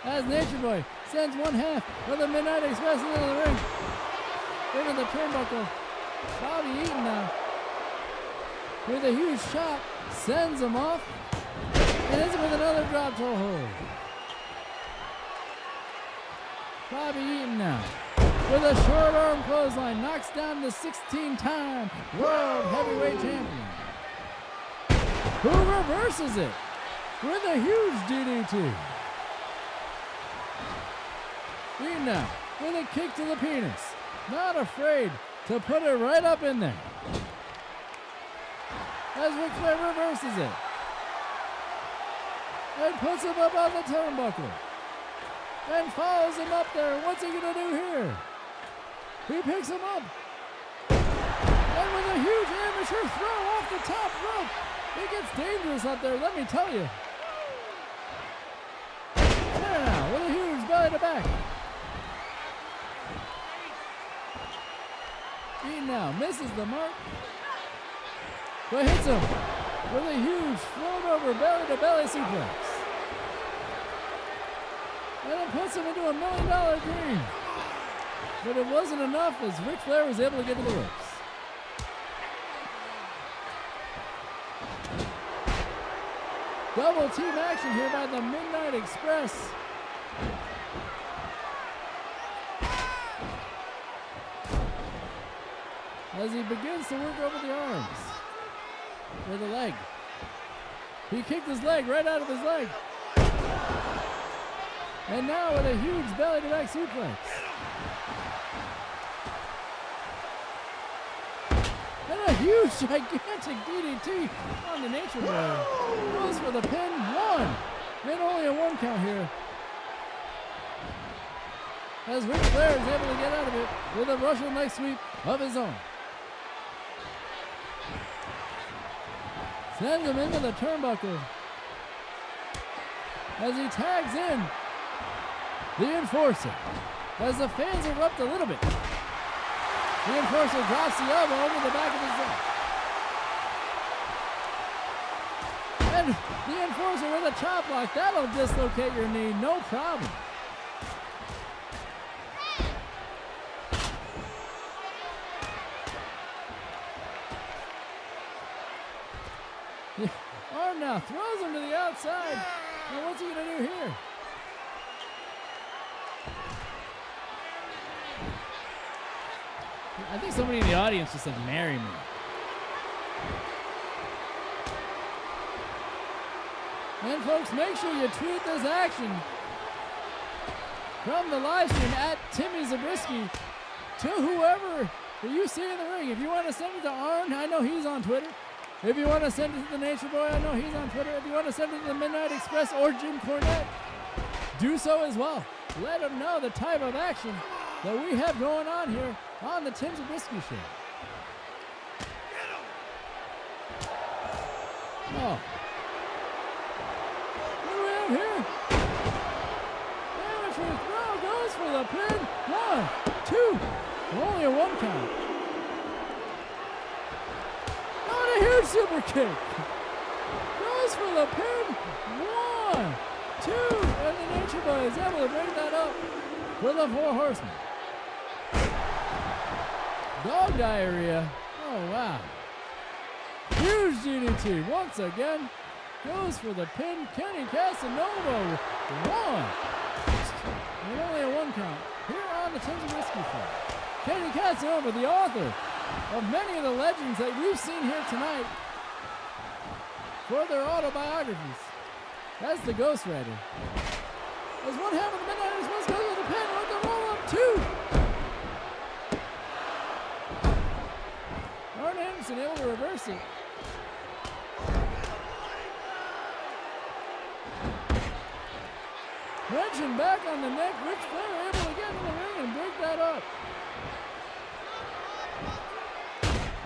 As Nature Boy sends one half of the Midnight Express into the ring. Into the turnbuckle. Bobby Eaton now, with a huge shot, sends him off. And ends with another drop toe hold. Bobby Eaton now, with a short arm clothesline, knocks down the 16-time World Heavyweight Champion, who reverses it with a huge DDT. Eaton now, with a kick to the penis, not afraid to put it right up in there. As Ric Flair reverses it and puts him up on the turnbuckle and follows him up there. What's he gonna do here? He picks him up and with a huge amateur throw off the top rope. It gets dangerous up there, let me tell you. Flair now with a huge belly to back. Eaton now misses the mark, but hits him with a huge float over belly to belly suplex. And it puts him into $1 million green. But it wasn't enough as Ric Flair was able to get to the ropes. Double team action here by the Midnight Express. As he begins to work over the arms. With the leg. He kicked his leg right out of his leg. And now with a huge belly to back suplex. And a huge, gigantic DDT on the Nature Boy. Goes for the pin. 1. And only a 1 count here. As Ric Flair is able to get out of it with a Russian leg sweep of his own. Sends him into the turnbuckle. As he tags in the Enforcer. As the fans erupt a little bit. The Enforcer drops the elbow over the back of his neck. And the Enforcer with a chop block. That'll dislocate your knee, no problem. Arn now throws him to the outside. And what's he going to do here? I think somebody in the audience just said, "Marry me." And folks, make sure you tweet this action from the live stream at Timmy Zabriskie to whoever you see in the ring. If you want to send it to Arn, I know he's on Twitter. If you want to send it to the Nature Boy, I know he's on Twitter. If you want to send it to the Midnight Express or Jim Cornette, do so as well. Let them know the type of action that we have going on here on the Tim Zabriskie Show. Oh. What do we have here? Amateur throw goes for the pin. 1, 2. Only a 1 count. A huge super kick. Goes for the pin. 1, 2. And the Nature Boy is able to break that up for the 4 Horsemen. Dog diarrhea. Oh, wow. Huge DDT once again. Goes for the pin. Kenny Casanova. 1. And only a 1 count here on the Tim Zabriskie Show. Kenny Casanova, the author of many of the legends that we've seen here tonight for their autobiographies. That's the Ghost Rider. As one half of the Midnight Express goes with the pin with the roll up 2. Arn Anderson able to reverse it. Wrenching back on the neck, Ric Flair able to get in the ring and break that up.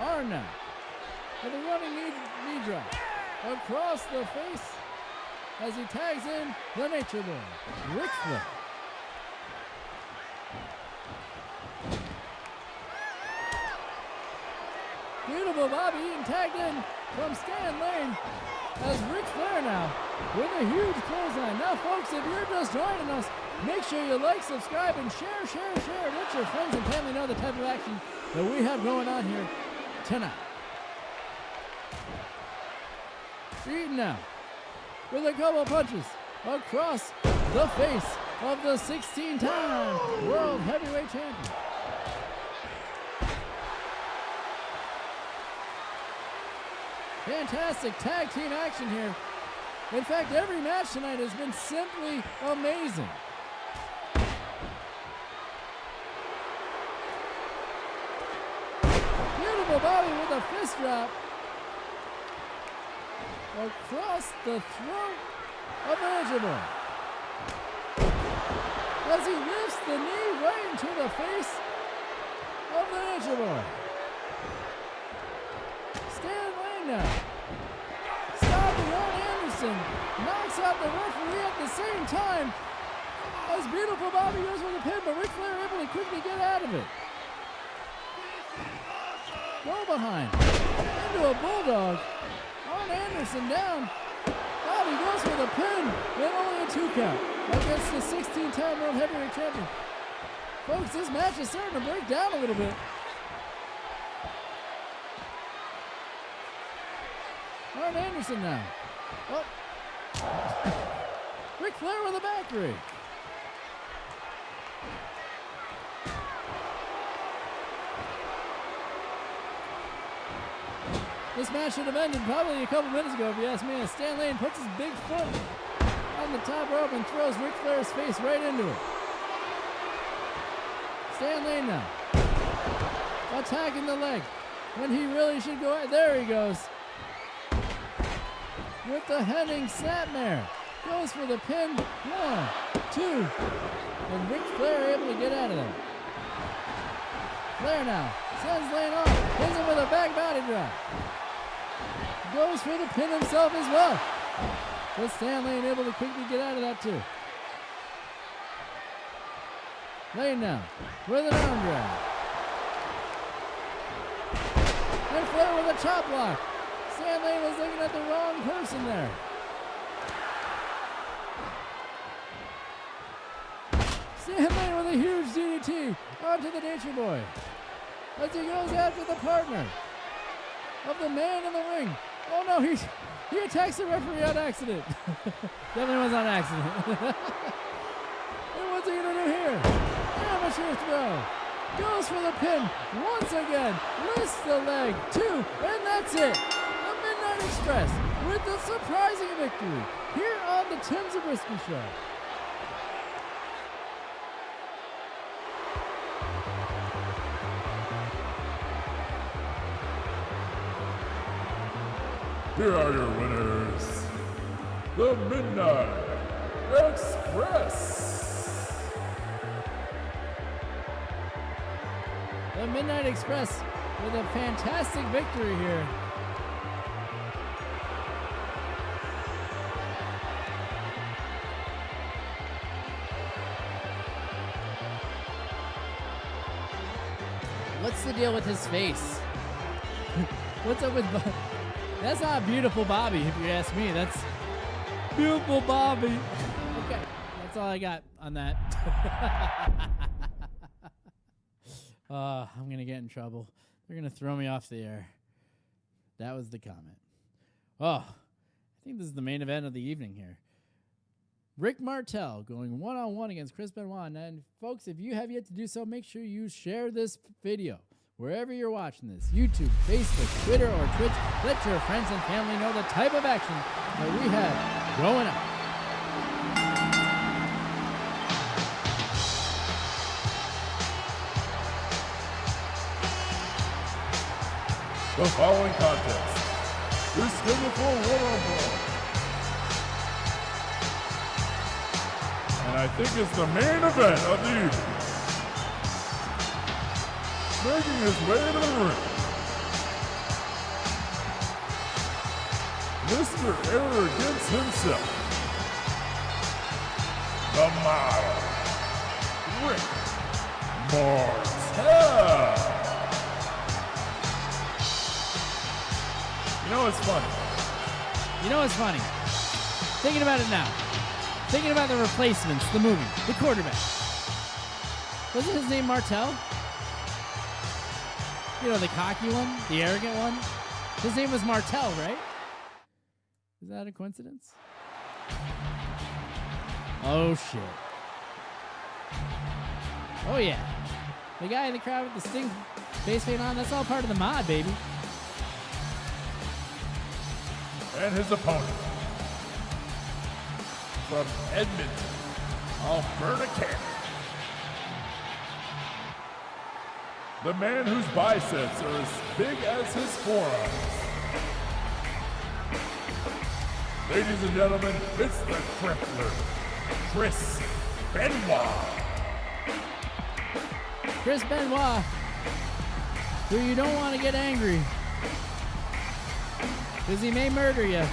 Arn now with a running knee drop across the face as he tags in the Nature Boy, Ric Flair. Beautiful Bobby Eaton tagged in from Stan Lane as Ric Flair now with a huge clothesline. Now folks, if you're just joining us, make sure you like, subscribe, and share. Let your friends and family know the type of action that we have going on here tonight. Eaton now with a couple punches across the face of the 16-time World Heavyweight Champion. Fantastic tag team action here. In fact, every match tonight has been simply amazing. Beautiful Bobby with a fist drop across the throat of the Nature Boy. As he lifts the knee right into the face of the Nature Boy. Stan Lane now. Stopping Arn Anderson. Knocks out the referee at the same time. That's beautiful. Bobby goes for the pin, but Ric Flair able to quickly get out of it. Go behind. Into a bulldog. Arn Anderson down. Bobby goes for the pin. And only a 2 count against the 16-time World Heavyweight Champion. Folks, this match is starting to break down a little bit. Arn Anderson now. Oh. Ric Flair with a back rake. This match should have ended probably a couple minutes ago, if you ask me. Stan Lane puts his big foot on the top rope and throws Ric Flair's face right into it. Stan Lane now. Attacking the leg. When he really should go. There he goes. With the Henning Snapmare. Goes for the pin. 1, 2. And Ric Flair able to get out of there. Flair now. Sends Lane off. Hits him with a back body drop. Goes for the pin himself as well. But Stan Lane able to quickly get out of that too. Lane now with an arm drag. And Flair with a chop block. Stan Lane was looking at the wrong person there. Stan Lane with a huge DDT onto the Nature Boy. As he goes after the partner of the man in the ring. Oh no, he attacks the referee on accident. Definitely was on accident. And what's he gonna do here? Amateur throw. Goes for the pin once again. Lifts the leg. 2, and that's it. The Midnight Express with the surprising victory here on the Tim Zabriskie Show. Here are your winners, the Midnight Express. The Midnight Express with a fantastic victory here. What's the deal with his face? What's up with That's not beautiful Bobby, if you ask me. That's beautiful Bobby. Okay, that's all I got on that. I'm going to get in trouble. They're going to throw me off the air. That was the comment. Oh, I think this is the main event of the evening here. Rick Martel going one-on-one against Chris Benoit. And folks, if you have yet to do so, make sure you share this video. Wherever you're watching this, YouTube, Facebook, Twitter, or Twitch, let your friends and family know the type of action that we have going on. The following contest is scheduled for one-on-one. And I think it's the main event of the evening. Making his way to the ring, Mr. Arrogance himself, the model, Rick Martel. You know what's funny? You know what's funny? Thinking about it now. Thinking about the Replacements, the movie, the quarterback. Wasn't his name Martel? You know, the cocky one, the arrogant one. His name was Martel, right? Is that a coincidence? Oh, shit. Oh, yeah. The guy in the crowd with the Sting face paint on, that's all part of the mod, baby. And his opponent, from Edmonton, Alberta, Canada. The man whose biceps are as big as his forearms. Ladies and gentlemen, it's the Crippler, Chris Benoit. Chris Benoit, who you don't want to get angry, because he may murder you.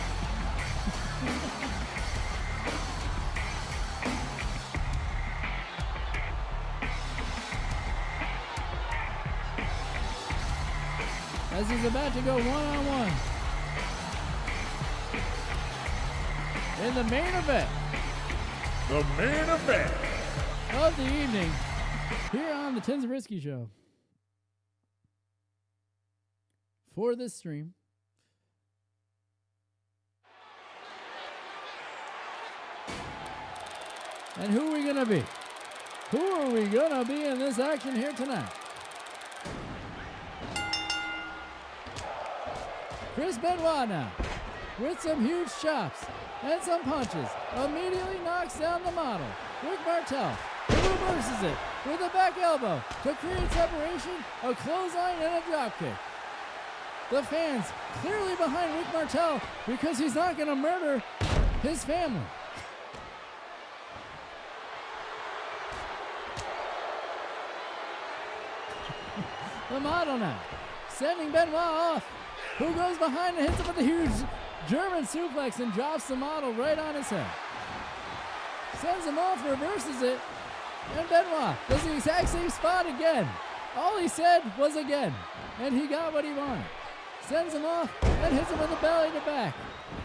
as he's about to go one-on-one in the main event. The main event Of the evening here on the Tim Zabriskie Show. For this stream. And who are we going to be? Who are we going to be in this action here tonight? Chris Benoit now, with some huge chops and some punches, immediately knocks down the model, Rick Martel, who reverses it with a back elbow to create separation, a clothesline, and a dropkick. The fans clearly behind Rick Martel because he's not going to murder his family. The model now, sending Benoit off, who goes behind and hits him with a huge German suplex and drops the model right on his head. Sends him off, reverses it, and Benoit does the exact same spot again. All he said was again, and he got what he wanted. Sends him off and hits him with a belly to back.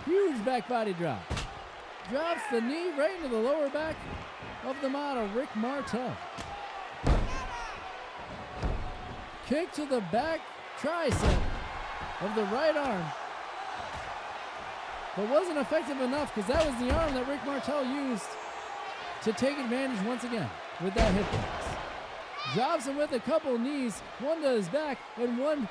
Huge back body drop. Drops the knee right into the lower back of the model, Rick Martel. Kick to the back tricep of the right arm, but wasn't effective enough because that was the arm that Rick Martel used to take advantage once again with that hitbox. Drops him with a couple knees, one to his back and one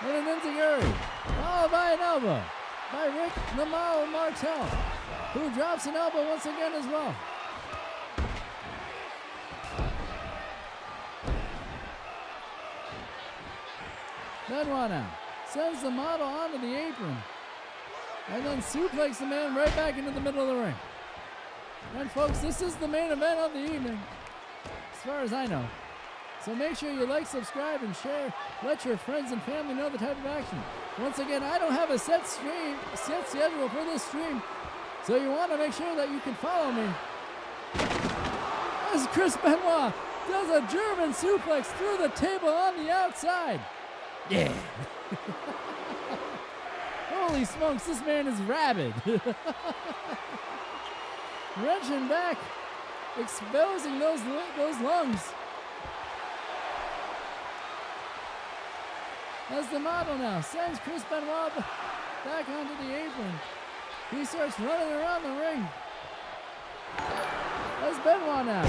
and an enziguri, followed by an elbow by Rick the Model Martel, who drops an elbow once again as well. Benoit now sends the model onto the apron and then suplexes the man right back into the middle of the ring. And folks, this is the main event of the evening, as far as I know. So make sure you like, subscribe, and share. Let your friends and family know the type of action. Once again, I don't have a set schedule for this stream, so you want to make sure that you can follow me. As Chris Benoit does a German suplex through the table on the outside. Yeah. Holy smokes, this man is rabid. Wrenching back, exposing those lungs. As the model now sends Chris Benoit back onto the apron, he starts running around the ring. As Benoit now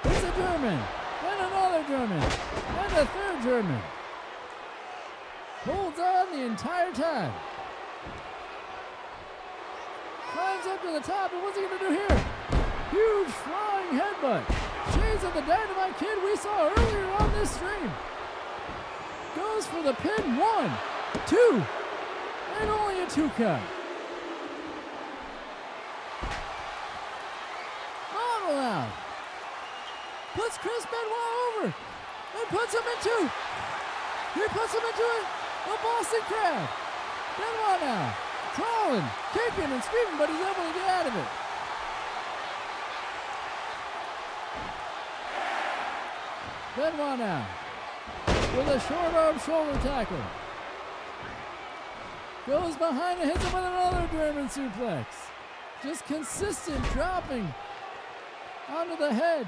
hits a German, then another German, and a third German. Holds on the entire time. Climbs up to the top, and what's he going to do here? Huge flying headbutt. Shades of the Dynamite Kid we saw earlier on this stream. Goes for the pin, 1, 2, and only a 2 count. Model now puts Chris Benoit over and puts him into a Boston Crab. Benoit now crawling, kicking, and screaming, but he's able to get out of it. Benoit now with a short arm shoulder tackle. Goes behind and hits him with another German suplex. Just consistent dropping onto the head.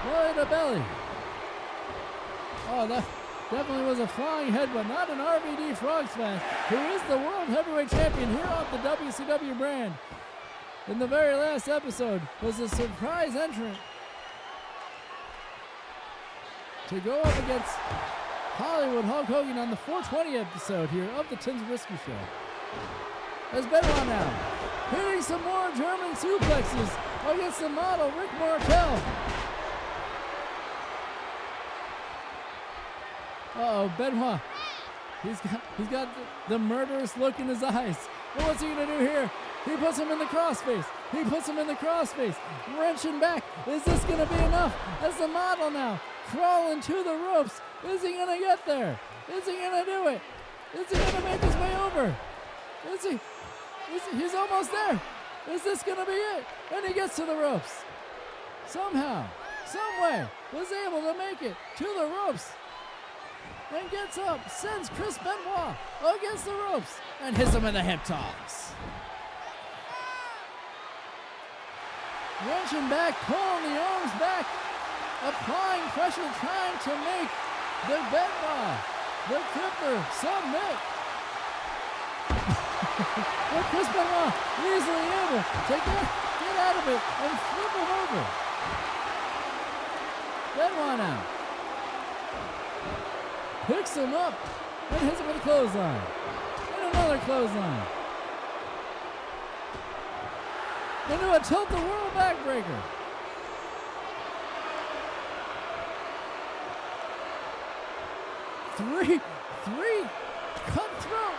Belly to belly. Oh, that definitely was a flying headbutt, not an RVD Frog Smash, who is the World Heavyweight Champion here off the WCW brand. In the very last episode, was a surprise entrant to go up against Hollywood Hulk Hogan on the 420 episode here of the Tim Zabriskie Show. As Benoit now hitting some more German suplexes against the model Rick Martel. Uh-oh, Benoit. He's got the murderous look in his eyes. Well, what's he gonna do here? He puts him in the crossface. Wrenching back. Is this gonna be enough? As the model now crawling to the ropes. Is he gonna get there? Is he gonna do it? Is he gonna make his way over? Is he? He's almost there. Is this going to be it? And he gets to the ropes. Somehow, someway, was able to make it to the ropes. And gets up, sends Chris Benoit against the ropes, and hits him in the hip toss. Wrenching back, pulling the arms back, applying pressure, trying to make the Benoit, the Crippler, submit. But Chris Benoit easily able to get out of it and flip him over. Benoit now picks him up and hits him with a clothesline. And another clothesline. Into a tilt-the-world backbreaker. Three cutthroat.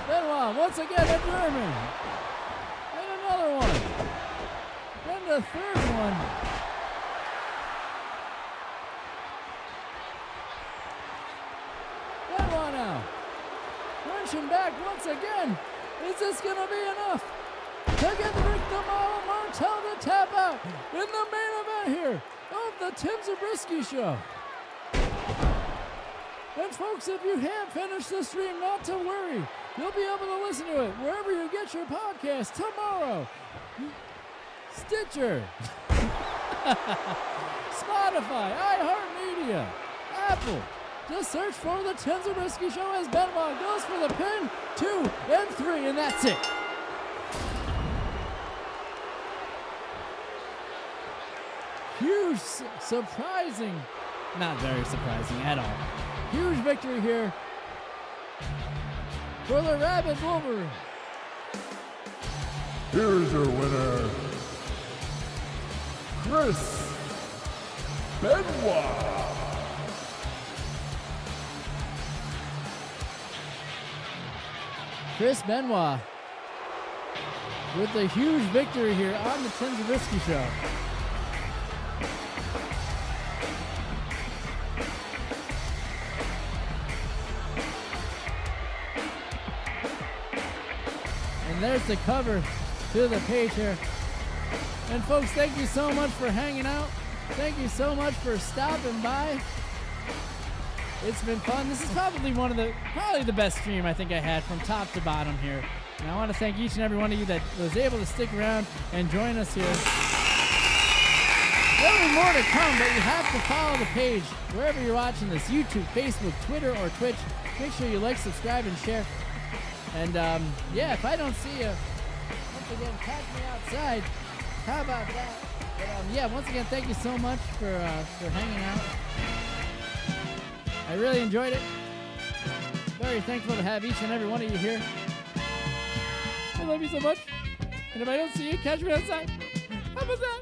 Benoit once again a German. And another one. And the third one. Benoit now. Wrenching back once again. Is this going to be enough to get Rick the Model Martel to tap out in the main event here of the Tim Zabriskie Show? And folks, if you have finished the stream, not to worry. You'll be able to listen to it wherever you get your podcast tomorrow. Stitcher, Spotify, iHeartMedia, Apple. Just search for the Tim Zabriskie Show as Benoit goes for the pin, 2 and 3, and that's it. Huge, surprising, not very surprising at all. Huge victory here for the Rabid Wolverine. Here's your winner, Chris Benoit. Chris Benoit with a huge victory here on the Tim Zabriskie Show. And there's the cover to the page here. And folks, thank you so much for hanging out. Thank you so much for stopping by. It's been fun. This is probably probably the best stream I think I had from top to bottom here. And I want to thank each and every one of you that was able to stick around and join us here. There'll be more to come, but you have to follow the page wherever you're watching this, YouTube, Facebook, Twitter, or Twitch. Make sure you like, subscribe, and share. And yeah, if I don't see you, once again, catch me outside. How about that? But yeah, once again, thank you so much for hanging out. I really enjoyed it. Very thankful to have each and every one of you here. I love you so much. And if I don't see you, catch me outside. How about that?